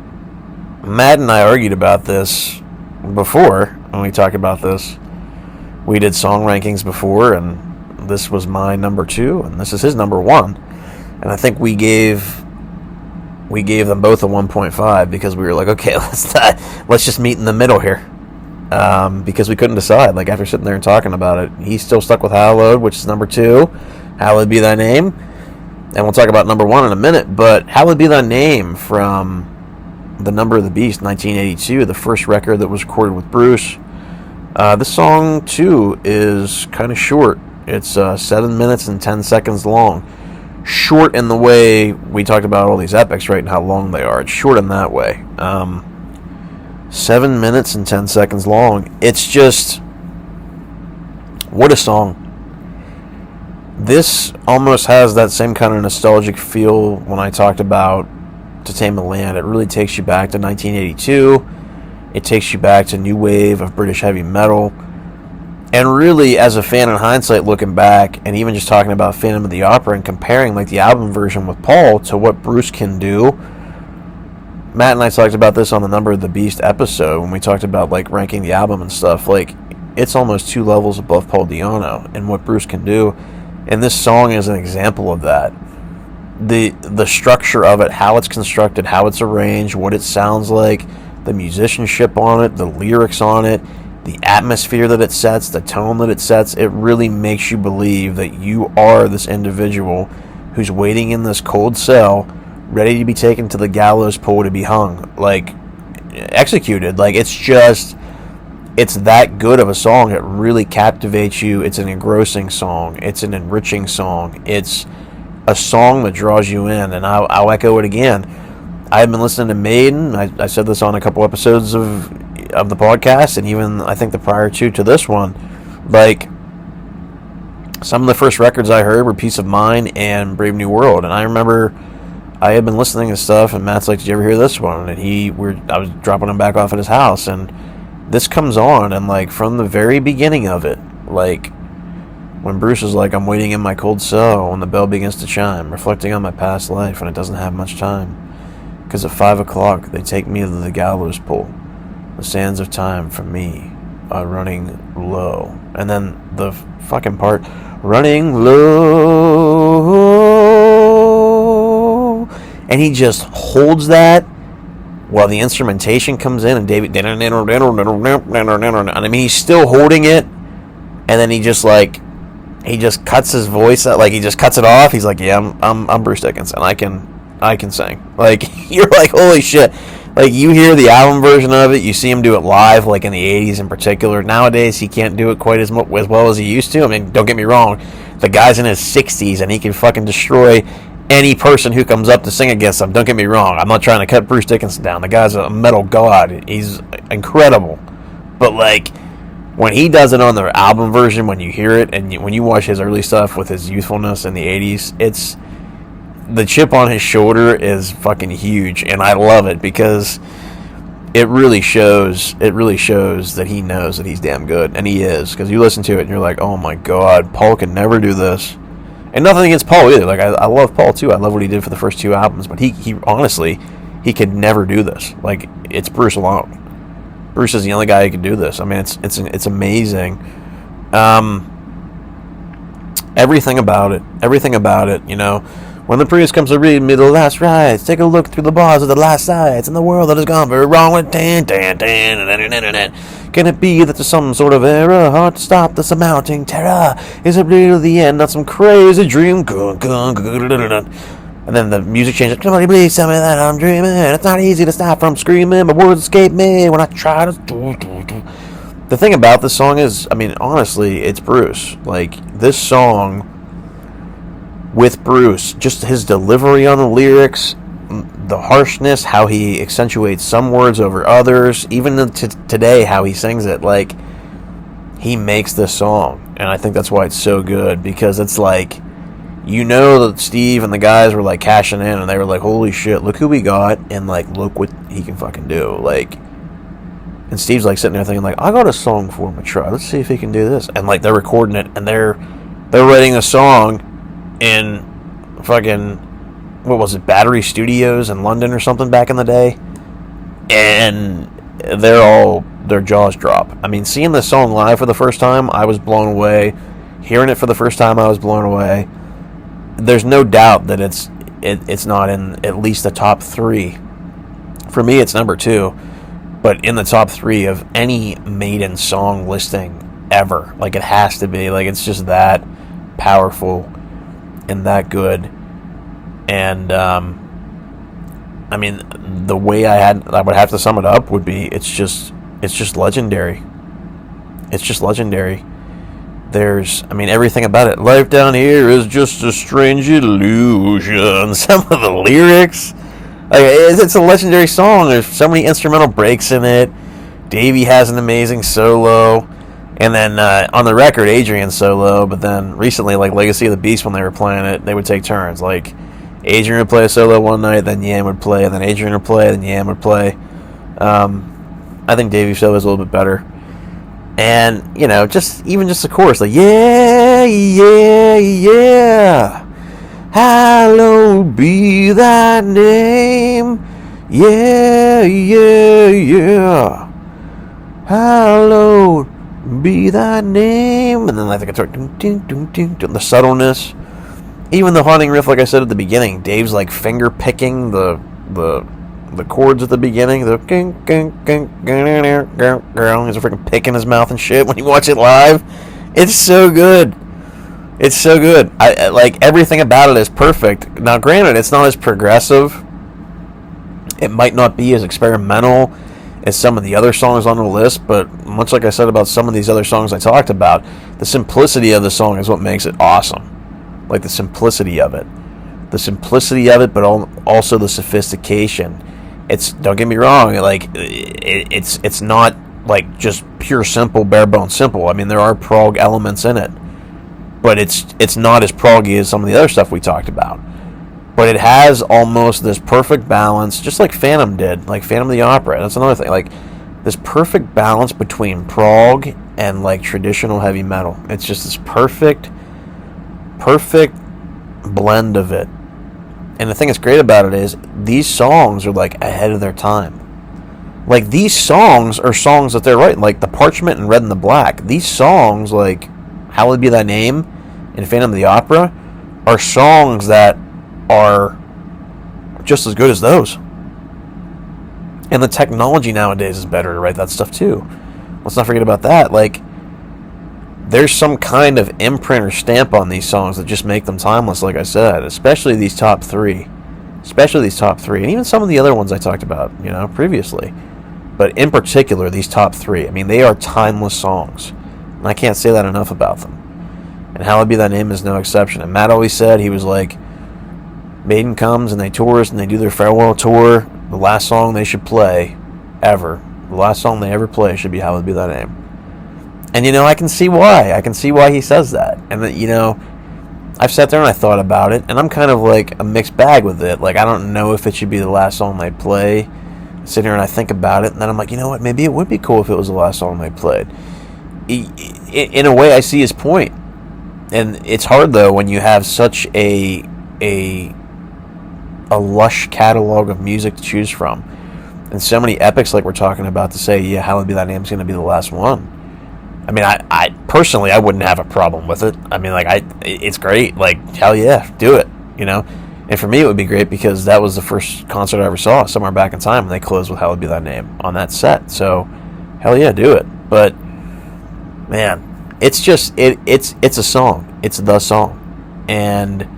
Matt and I argued about this before when we talked about this. We did song rankings before, and this was my number 2, and this is his number 1. And I think we gave them both a 1.5 because we were like, okay, let's just meet in the middle here. Because we couldn't decide. Like, after sitting there and talking about it, he's still stuck with Hallowed, which is number 2. Hallowed Be Thy Name. And we'll talk about number 1 in a minute, but Hallowed Be Thy Name from The Number of the Beast, 1982, the first record that was recorded with Bruce. This song, too, is kind of short. It's 7 minutes and 10 seconds long. Short in the way we talked about all these epics, right, and how long they are. It's short in that way. 7 minutes and 10 seconds long. It's just, what a song. This almost has that same kind of nostalgic feel when I talked about To Tame the Land. It really takes you back to 1982. It takes you back to new wave of British heavy metal. And really, as a fan in hindsight, looking back, and even just talking about Phantom of the Opera and comparing like the album version with Paul to what Bruce can do, Matt and I talked about this on the Number of the Beast episode when we talked about like ranking the album and stuff. Like, it's almost 2 levels above Paul Di'Anno and what Bruce can do. And this song is an example of that. The structure of it, how it's constructed, how it's arranged, what it sounds like, the musicianship on it, the lyrics on it, the atmosphere that it sets, the tone that it sets, it really makes you believe that you are this individual who's waiting in this cold cell, ready to be taken to the gallows pole to be hung, like, executed. Like, it's that good of a song. It really captivates you. It's an engrossing song. It's an enriching song. It's a song that draws you in, and I'll echo it again. I've been listening to Maiden. I said this on a couple episodes of the podcast, and even I think the prior two to this one. Like, some of the first records I heard were Peace of Mind and Brave New World, and I remember I had been listening to stuff, and Matt's like, "Did you ever hear this one?" And I was dropping him back off at his house, and this comes on, and like from the very beginning of it, like when Bruce is like, "I'm waiting in my cold cell when the bell begins to chime, reflecting on my past life, and it doesn't have much time, because at 5 o'clock they take me to the gallows pole. The sands of time for me are running low." And then the fucking part, running low, and he just holds that while the instrumentation comes in, and David, and I mean, he's still holding it, and then he just cuts his voice out, like he just cuts it off. He's like, "Yeah, I'm Bruce Dickinson. I can sing." Like, you're like, holy shit. Like, you hear the album version of it, you see him do it live, like in the 80s in particular. Nowadays, he can't do it quite as well as he used to. I mean, don't get me wrong, the guy's in his 60s, and he can fucking destroy any person who comes up to sing against him. Don't get me wrong, I'm not trying to cut Bruce Dickinson down. The guy's a metal god. He's incredible. But, like, when he does it on the album version, when you hear it, and when you watch his early stuff with his youthfulness in the 80s, it's... the chip on his shoulder is fucking huge, and I love it because it really shows that he knows that he's damn good, and he is, because you listen to it and you're like, oh my god, Paul can never do this. And nothing against Paul either. Like, I love Paul too. I love what he did for the first two albums, but he honestly, he could never do this. Like, it's Bruce alone. Bruce is the only guy who can do this. I mean, it's amazing. Everything about it, you know. When the priest comes to read me the last rites, take a look through the bars of the last sights, and the world that has gone very wrong with tan. Can it be that there's some sort of error? Hard to stop this amounting terror. Is it really the end? Not some crazy dream. And then the music changes. Somebody please tell me that I'm dreaming. It's not easy to stop from screaming. My words escape me when I try to... The thing about this song is, I mean, honestly, it's Bruce. Like, this song... with Bruce, just his delivery on the lyrics, the harshness, how he accentuates some words over others, even today how he sings it, like, he makes this song, and I think that's why it's so good, because it's like, you know that Steve and the guys were like cashing in, and they were like, holy shit, look who we got, and like, look what he can fucking do, like, and Steve's like sitting there thinking like, I got a song for him to try, let's see if he can do this, and like, they're recording it, and they're writing a song in fucking, what was it, Battery Studios in London or something back in the day, and their jaws drop. I mean, seeing this song live for the first time, I was blown away. Hearing it for the first time, I was blown away. There's no doubt that it's not in at least the top 3. For me, it's number 2, but in the top 3 of any Maiden song listing ever. Like, it has to be. Like, it's just that powerful and that good. And I mean, the way I would have to sum it up would be, it's just legendary. It's just legendary. I mean, everything about it. Life down here is just a strange illusion. Some of the lyrics, like, it's a legendary song. There's so many instrumental breaks in it. Davey has an amazing solo. And then on the record, Adrian's solo, but then recently, like Legacy of the Beast, when they were playing it, they would take turns. Like, Adrian would play a solo one night, then Yam would play, and then Adrian would play, then Yam would play. I think Davey's solo is a little bit better. And, you know, just the chorus, like, yeah, yeah, yeah, hallowed be thy name, yeah, yeah, yeah, hallowed be thy name, and then like the guitar, the subtleness, even the haunting riff, like I said at the beginning, Dave's like finger picking the chords at the beginning, the he's freaking picking his mouth and shit when you watch it live. It's so good. It's so good. I like, everything about it is perfect. Now, granted, it's not as progressive. It might not be as experimental as some of the other songs on the list, but much like I said about some of these other songs I talked about, the simplicity of the song is what makes it awesome. Like, the simplicity of it. the simplicity of it, but also the sophistication. It's, don't get me wrong, like it's not like just pure simple, bare bones simple. I mean, there are prog elements in it, but it's not as proggy as some of the other stuff we talked about. But it has almost this perfect balance, just like Phantom did, like Phantom of the Opera. That's another thing, like this perfect balance between prog and like traditional heavy metal. It's just this perfect blend of it. And the thing that's great about it is these songs are like ahead of their time. Like, these songs are songs that they're writing, like the Parchment and Red and the Black. These songs, like Hallowed Be Thy Name and Phantom of the Opera, are songs that are just as good as those. And the technology nowadays is better to write that stuff too. Let's not forget about that. Like, there's some kind of imprint or stamp on these songs that just make them timeless, like I said. Especially these top three. And even some of the other ones I talked about, previously. But in particular, these top three. I mean, they are timeless songs. And I can't say that enough about them. And Hallowed Be Thy Name is no exception. And Matt always said, he was like, Maiden comes and they tour us and they do their farewell tour. The last song they should play, ever, the last song they ever play should be Hallowed Be Thy Name. And, I can see why. I can see why he says that. And, I've sat there and I thought about it, and I'm kind of like a mixed bag with it. Like, I don't know if it should be the last song they play. I sit here and I think about it, and then I'm like, you know what? Maybe it would be cool if it was the last song they played. In a way, I see his point. And it's hard, though, when you have such a lush catalog of music to choose from. And so many epics like we're talking about to say, yeah, Hallowed Be Thy Name is going to be the last one. I mean, I personally, I wouldn't have a problem with it. I mean, like, it's great. Like, hell yeah, do it, And for me, it would be great because that was the first concert I ever saw somewhere back in time, and they closed with Hallowed Be Thy Name on that set. So, hell yeah, do it. But, man, it's just, it's a song. It's the song. And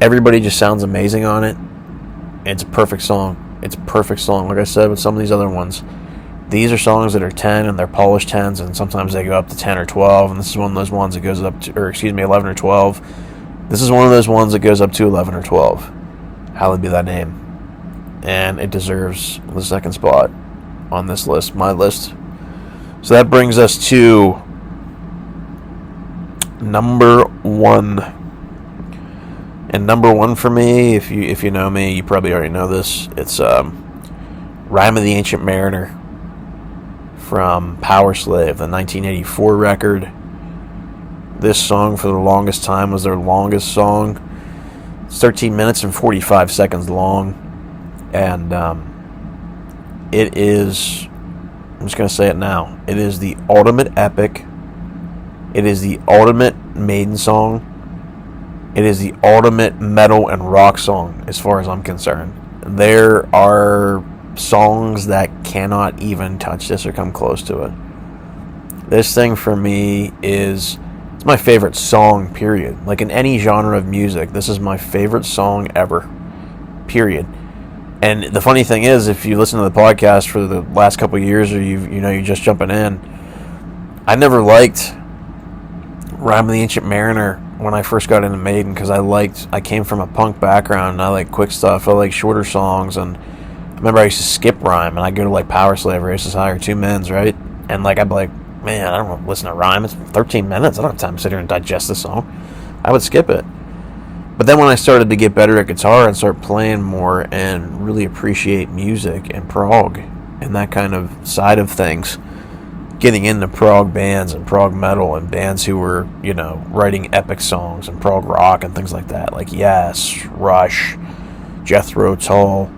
everybody just sounds amazing on it. It's a perfect song. Like I said with some of these other ones. These are songs that are 10 and they're polished 10s, and sometimes they go up to 10 or 12, and this is one of those ones that goes up to, 11 or 12. This is one of those ones that goes up to 11 or 12. Hallowed Be Thy Name. And it deserves the second spot on this list, my list. So that brings us to number 1. And number 1 for me, if you know me, you probably already know this. It's Rime of the Ancient Mariner from Power Slave, the 1984 record. This song, for the longest time, was their longest song. It's 13 minutes and 45 seconds long. And it is, I'm just going to say it now, it is the ultimate epic. It is the ultimate Maiden song. It is the ultimate metal and rock song, as far as I'm concerned. There are songs that cannot even touch this or come close to it. This thing for me it's my favorite song, period. Like, in any genre of music, this is my favorite song ever, period. And the funny thing is, if you listen to the podcast for the last couple of years, or you're just jumping in, I never liked Rime of the Ancient Mariner when I first got into Maiden, because I came from a punk background, and I like quick stuff. I like shorter songs, and I remember I used to skip Rime, and I'd go to like Power Slave, or I used to hire 2 men's, right? And like, I'd be like, man, I don't want to listen to Rime. It's 13 minutes. I don't have time to sit here and digest this song. I would skip it. But then when I started to get better at guitar and start playing more and really appreciate music and prog and that kind of side of things, getting into prog bands and prog metal and bands who were, writing epic songs and prog rock and things like that, like Yes, Rush, Jethro Tull,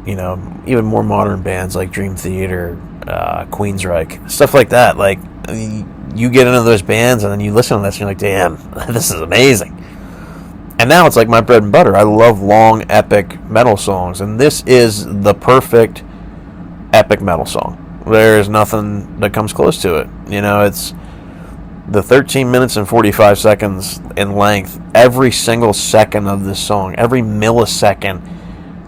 even more modern bands like Dream Theater, Queensryche, stuff like that. Like, you get into those bands and then you listen to this and you're like, damn, this is amazing. And now it's like my bread and butter. I love long, epic metal songs, and this is the perfect epic metal song. There's nothing that comes close to it. It's the 13 minutes and 45 seconds in length. Every single second of this song, every millisecond,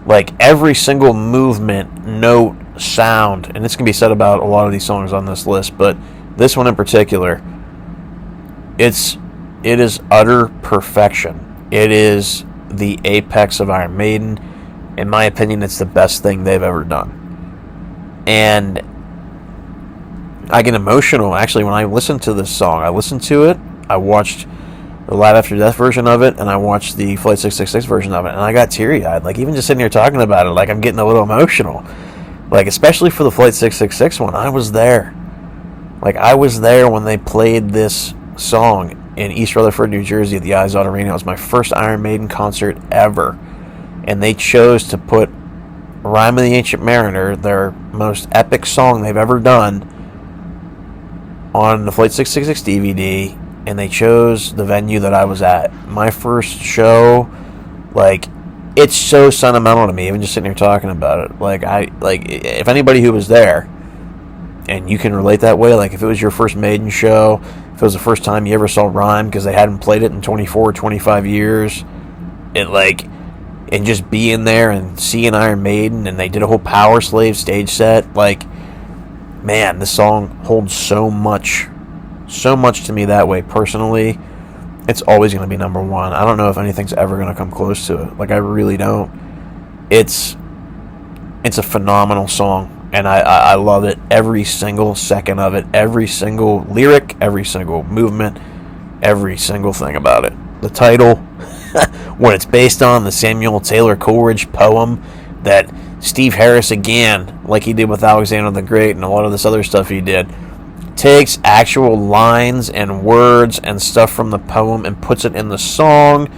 like every single movement, note, sound, and this can be said about a lot of these songs on this list, but this one in particular, it is utter perfection. It is the apex of Iron Maiden. In my opinion, it's the best thing they've ever done. And I get emotional, actually, when I listen to this song. I listened to it, I watched the Live After Death version of it, and I watched the Flight 666 version of it, and I got teary-eyed. Like, even just sitting here talking about it, like, I'm getting a little emotional. Like, especially for the Flight 666 one, I was there. Like, I was there when they played this song in East Rutherford, New Jersey at the Izod Arena. It was my first Iron Maiden concert ever. And they chose to put Rime of the Ancient Mariner, their most epic song they've ever done, on the Flight 666 DVD, and they chose the venue that I was at. My first show, like, it's so sentimental to me, even just sitting here talking about it. Like, if anybody who was there, and you can relate that way, like, if it was your first Maiden show, if it was the first time you ever saw Rime, because they hadn't played it in 24 or 25 years, and just being there and seeing Iron Maiden, and they did a whole Power Slave stage set, like, man, this song holds so much to me that way. Personally, it's always going to be number one. I don't know if anything's ever going to come close to it. Like, I really don't. It's a phenomenal song, and I love it, every single second of it, every single lyric, every single movement, every single thing about it. The title, what it's based on, the Samuel Taylor Coleridge poem that Steve Harris, again, like he did with Alexander the Great and a lot of this other stuff he did, takes actual lines and words and stuff from the poem and puts it in the song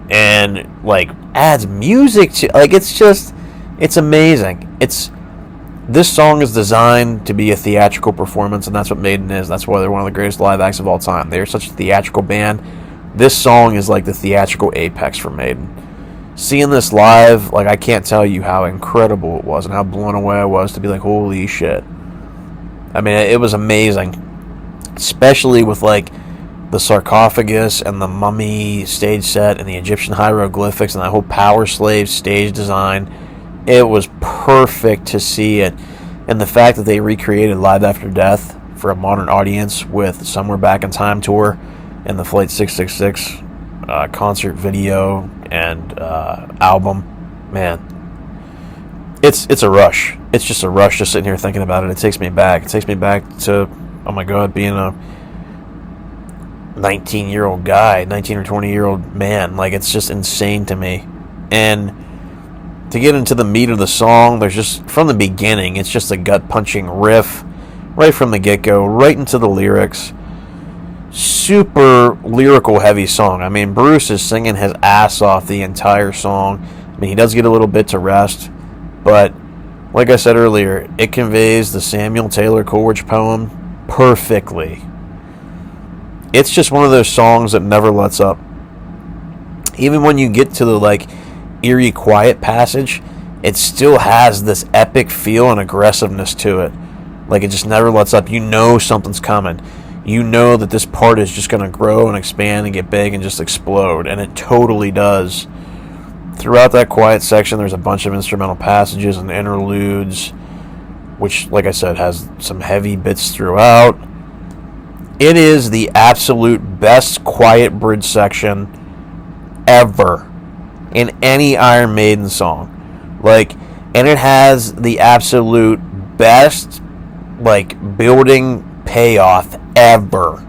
and, like, adds music to, like, it's amazing. This song is designed to be a theatrical performance, and that's what Maiden is. That's why they're one of the greatest live acts of all time. They're such a theatrical band. This song is like the theatrical apex for Maiden. Seeing this live, like, I can't tell you how incredible it was and how blown away I was to be like, holy shit. I mean, it was amazing. Especially with, like, the sarcophagus and the mummy stage set and the Egyptian hieroglyphics and that whole Power Slave stage design. It was perfect to see it. And the fact that they recreated Live After Death for a modern audience with Somewhere Back in Time tour and the Flight 666 concert video and album, man, it's a rush. It's just a rush just sitting here thinking about it. It takes me back. It takes me back to, oh my God, being a 19-year-old guy, 19 or 20-year-old man. Like, it's just insane to me. And to get into the meat of the song, there's just, from the beginning, it's just a gut-punching riff right from the get-go, right into the lyrics. Super lyrical heavy song. I mean, Bruce is singing his ass off the entire song. I mean, he does get a little bit to rest, but like I said earlier, it conveys the Samuel Taylor Coleridge poem perfectly. It's just one of those songs that never lets up. Even when you get to the, like, eerie quiet passage, it still has this epic feel and aggressiveness to it. Like, it just never lets up. You know something's coming. You know that this part is just going to grow and expand and get big and just explode, and it totally does. Throughout that quiet section, there's a bunch of instrumental passages and interludes, which, like I said, has some heavy bits throughout. It is the absolute best quiet bridge section ever in any Iron Maiden song. Like, and it has the absolute best, like, building payoff ever.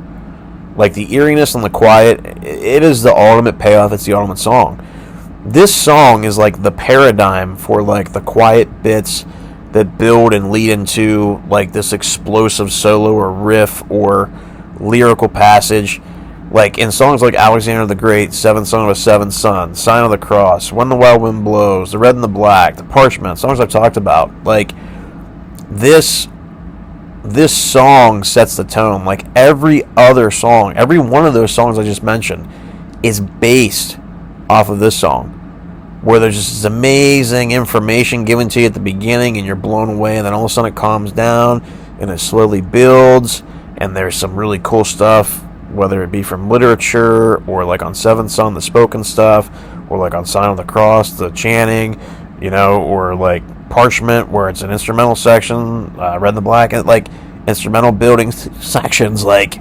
Like, the eeriness and the quiet, it is the ultimate payoff. It's the ultimate song. This song is like the paradigm for, like, the quiet bits that build and lead into, like, this explosive solo or riff or lyrical passage. Like, in songs like Alexander the Great, Seventh Son of a Seventh Son, Sign of the Cross, When the Wild Wind Blows, The Red and the Black, The Parchment, songs I've talked about. Like, this song sets the tone. Like, every other song, every one of those songs I just mentioned is based off of this song, where there's just this amazing information given to you at the beginning and you're blown away, and then all of a sudden it calms down and it slowly builds, and there's some really cool stuff, whether it be from literature or like on Seventh Son, the spoken stuff, or like on Sign of the Cross, the chanting, you know, or like Parchment, where it's an instrumental section, Red and the Black, and like instrumental building sections. Like,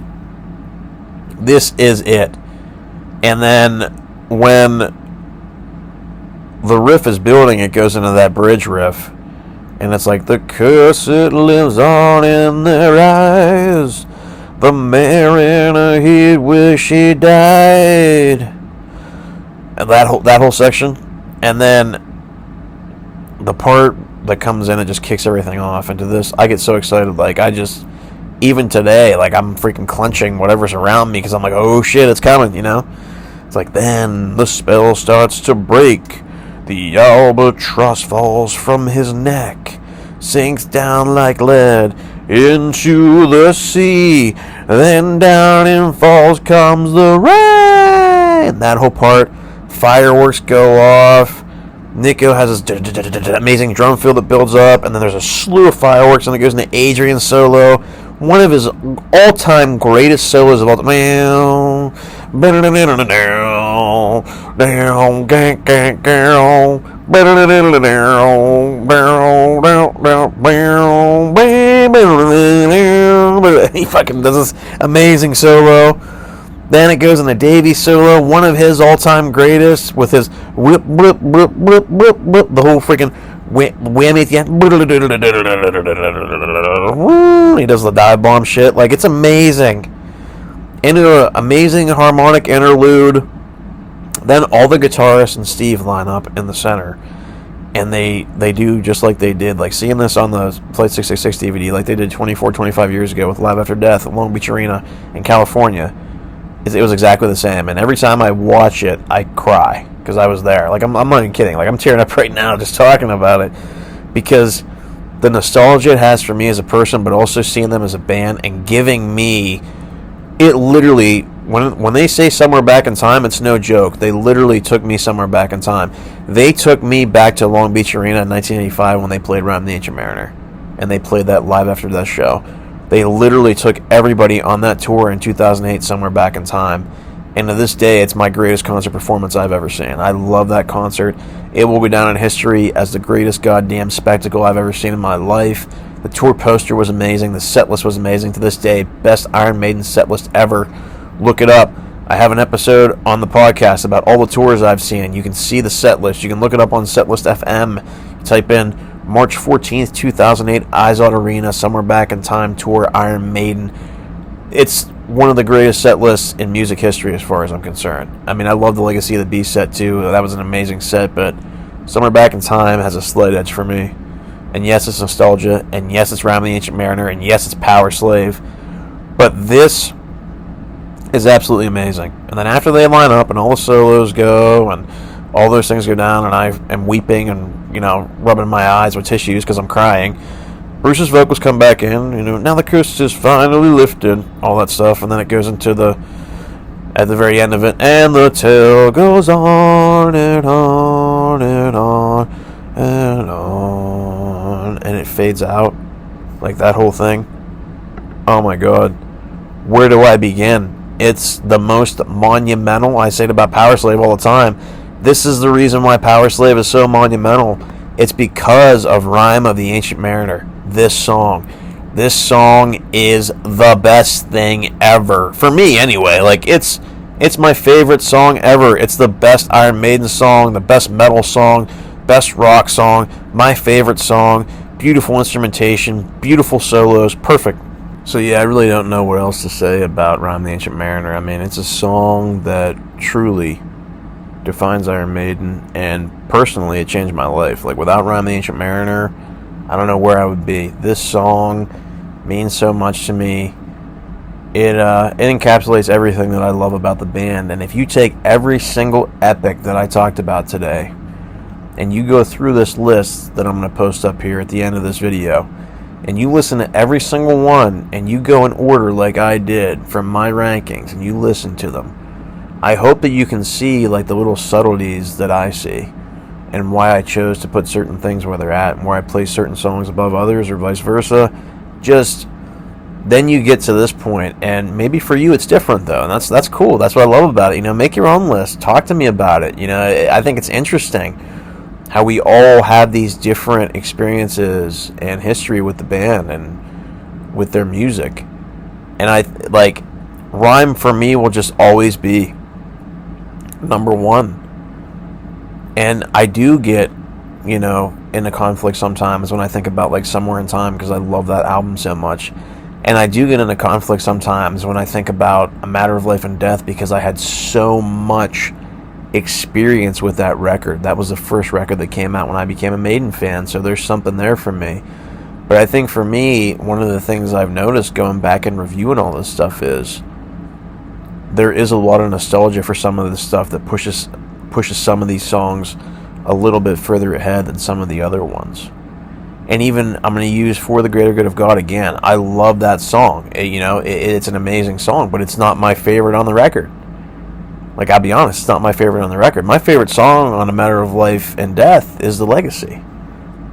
this is it. And then when the riff is building, it goes into that bridge riff, and it's like, the curse it lives on in their eyes, the mariner he'd wish he died, and that whole section. And then the part that comes in and just kicks everything off into this, I get so excited, like, even today, like, I'm freaking clenching whatever's around me, because I'm like, oh shit, it's coming, It's like, then the spell starts to break, the albatross falls from his neck, sinks down like lead into the sea, then down in falls comes the rain. That whole part, fireworks go off, Nico has this amazing drum fill that builds up, and then there's a slew of fireworks, and it goes into Adrian's solo, one of his all-time greatest solos of all time. He fucking does this amazing solo. Then it goes into Davy's solo, one of his all-time greatest, with his whip, whip, whip, whip, whip, whip, the whole freaking whammy at the end. He does the dive bomb shit. Like, it's amazing. Into an amazing harmonic interlude. Then all the guitarists and Steve line up in the center. And they do just like they did, like seeing this on the Flight 666 DVD, like they did 25 years ago with Live After Death at Long Beach Arena in California. It was exactly the same, and every time I watch it, I cry, because I was there. Like, I'm not even kidding. Like, I'm tearing up right now just talking about it, because the nostalgia it has for me as a person, but also seeing them as a band and giving me, it literally, when they say somewhere back in time, it's no joke. They literally took me somewhere back in time. They took me back to Long Beach Arena in 1985 when they played Rhyme the Ancient Mariner, and they played that Live After Death show. They literally took everybody on that tour in 2008 somewhere back in time. And to this day, it's my greatest concert performance I've ever seen. I love that concert. It will go down in history as the greatest goddamn spectacle I've ever seen in my life. The tour poster was amazing. The set list was amazing. To this day, best Iron Maiden set list ever. Look it up. I have an episode on the podcast about all the tours I've seen. You can see the set list. You can look it up on Setlist FM. You type in March 14th, 2008, Izod Arena, Somewhere Back in Time Tour, Iron Maiden. It's one of the greatest set lists in music history as far as I'm concerned. I mean, I love the Legacy of the Beast set too. That was an amazing set, but Somewhere Back in Time has a slight edge for me. And yes, it's nostalgia, and yes, it's Rhyme the Ancient Mariner, and yes, it's Power Slave. But this is absolutely amazing. And then after they line up and all the solos go and all those things go down, and I am weeping and, rubbing my eyes with tissues because I'm crying, Bruce's vocals come back in, now the curse is finally lifted, all that stuff, and then it goes into at the very end of it, and the tale goes on and on and on and on, and it fades out, like that whole thing. Oh my god. Where do I begin? It's the most monumental. I say it about Power Slave all the time. This is the reason why Power Slave is so monumental. It's because of Rhyme of the Ancient Mariner. This song is the best thing ever. For me, anyway. Like, it's my favorite song ever. It's the best Iron Maiden song, the best metal song, best rock song, my favorite song. Beautiful instrumentation, beautiful solos, perfect. So yeah, I really don't know what else to say about Rhyme the Ancient Mariner. I mean, it's a song that truly defines Iron Maiden, and personally, it changed my life. Like, without Rhyme the Ancient Mariner, I don't know where I would be. This song means so much to me. It encapsulates everything that I love about the band, and if you take every single epic that I talked about today, and you go through this list that I'm going to post up here at the end of this video, and you listen to every single one, and you go in order like I did from my rankings, and you listen to them, I hope that you can see like the little subtleties that I see, and why I chose to put certain things where they're at, and where I place certain songs above others, or vice versa. Just then you get to this point, and maybe for you it's different though, and that's cool. That's what I love about it. Make your own list. Talk to me about it. I think it's interesting how we all have these different experiences and history with the band and with their music. And Rhyme for me will just always be number one. And I do get, in a conflict sometimes when I think about like Somewhere in Time, because I love that album so much. And I do get in a conflict sometimes when I think about A Matter of Life and Death, because I had so much experience with that record. That was the first record that came out when I became a Maiden fan, so there's something there for me. But I think for me, one of the things I've noticed going back and reviewing all this stuff is there is a lot of nostalgia for some of the stuff that pushes some of these songs a little bit further ahead than some of the other ones. And even, I'm going to use For the Greater Good of God again. I love that song. It's an amazing song, but it's not my favorite on the record. Like, I'll be honest, it's not my favorite on the record. My favorite song on A Matter of Life and Death is The Legacy.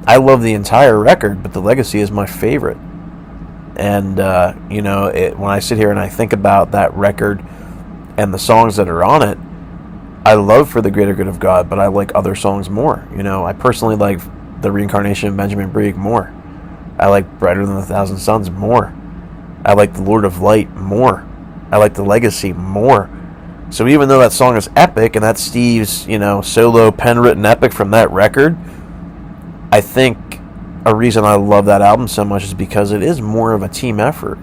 I love the entire record, but The Legacy is my favorite. And, when I sit here and I think about that record and the songs that are on it, I love For the Greater Good of God, but I like other songs more. I personally like The Reincarnation of Benjamin Brigg more. I like Brighter Than a Thousand Suns more. I like The Lord of Light more. I like The Legacy more. So even though that song is epic, and that's Steve's, solo pen-written epic from that record, I think a reason I love that album so much is because it is more of a team effort.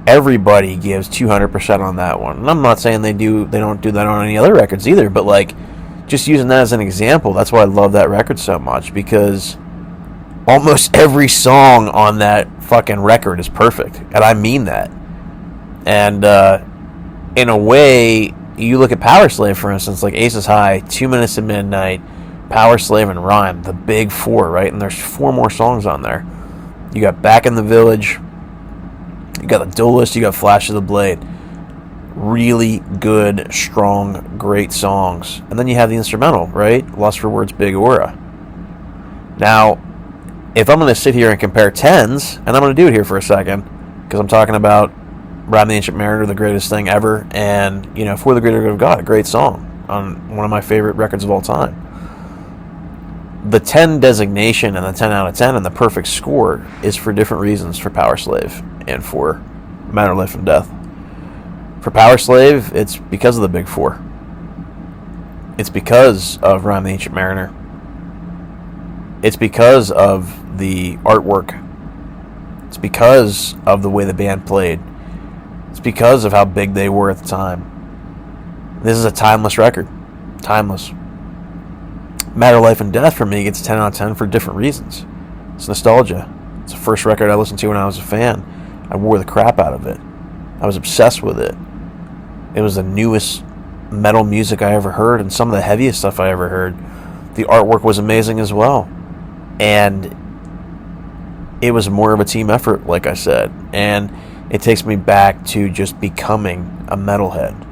Everybody gives 200% on that one. And I'm not saying they don't do that on any other records either, but like, just using that as an example, that's why I love that record so much, because almost every song on that fucking record is perfect, and I mean that. And in a way, you look at Power Slave, for instance, like Aces High, 2 Minutes to Midnight, Power Slave, and Rhyme, the big four, right? And there's 4 more songs on there. You got Back in the Village, you got The Duelist, you got Flash of the Blade. Really good, strong, great songs. And then you have the instrumental, right? Lust for Words, Big Aura. Now, if I'm going to sit here and compare tens, and I'm going to do it here for a second, because I'm talking about Rhyme the Ancient Mariner, the greatest thing ever, and, For the Greater Good of God, a great song on one of my favorite records of all time. The 10 designation and the 10 out of 10 and the perfect score is for different reasons for Power Slave and for Matter of Life and Death. For Power Slave, it's because of the big four. It's because of Rhyme the Ancient Mariner. It's because of the artwork. It's because of the way the band played. It's because of how big they were at the time. This is a timeless record. Timeless. Matter of Life and Death for me gets 10 out of 10 for different reasons. It's nostalgia. It's the first record I listened to when I was a fan. I wore the crap out of it. I was obsessed with it. It was the newest metal music I ever heard, and some of the heaviest stuff I ever heard. The artwork was amazing as well. And it was more of a team effort, like I said. And it takes me back to just becoming a metalhead.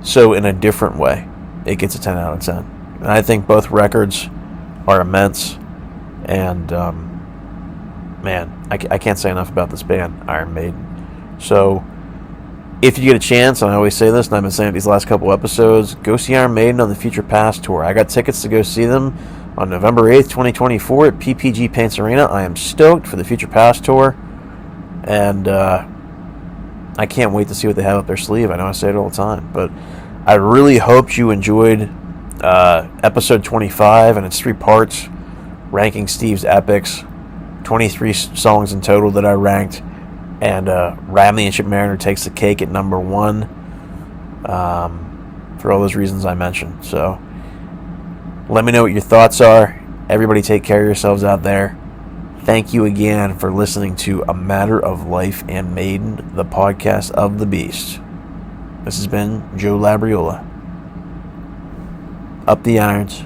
So in a different way, it gets a 10 out of 10. And I think both records are immense. And, man, I can't say enough about this band, Iron Maiden. So if you get a chance, and I always say this, and I've been saying it these last couple episodes, go see Iron Maiden on the Future Past Tour. I got tickets to go see them on November 8th, 2024 at PPG Paints Arena. I am stoked for the Future Past Tour, and I can't wait to see what they have up their sleeve. I know I say it all the time, but I really hope you enjoyed episode 25 and its 3 parts, ranking Steve's epics, 23 songs in total that I ranked. And Rhyme the Ancient Mariner takes the cake at number 1 for all those reasons I mentioned. So let me know what your thoughts are. Everybody take care of yourselves out there. Thank you again for listening to A Matter of Life and Maiden, the podcast of the Beast. This has been Joe Labriola. Up the irons.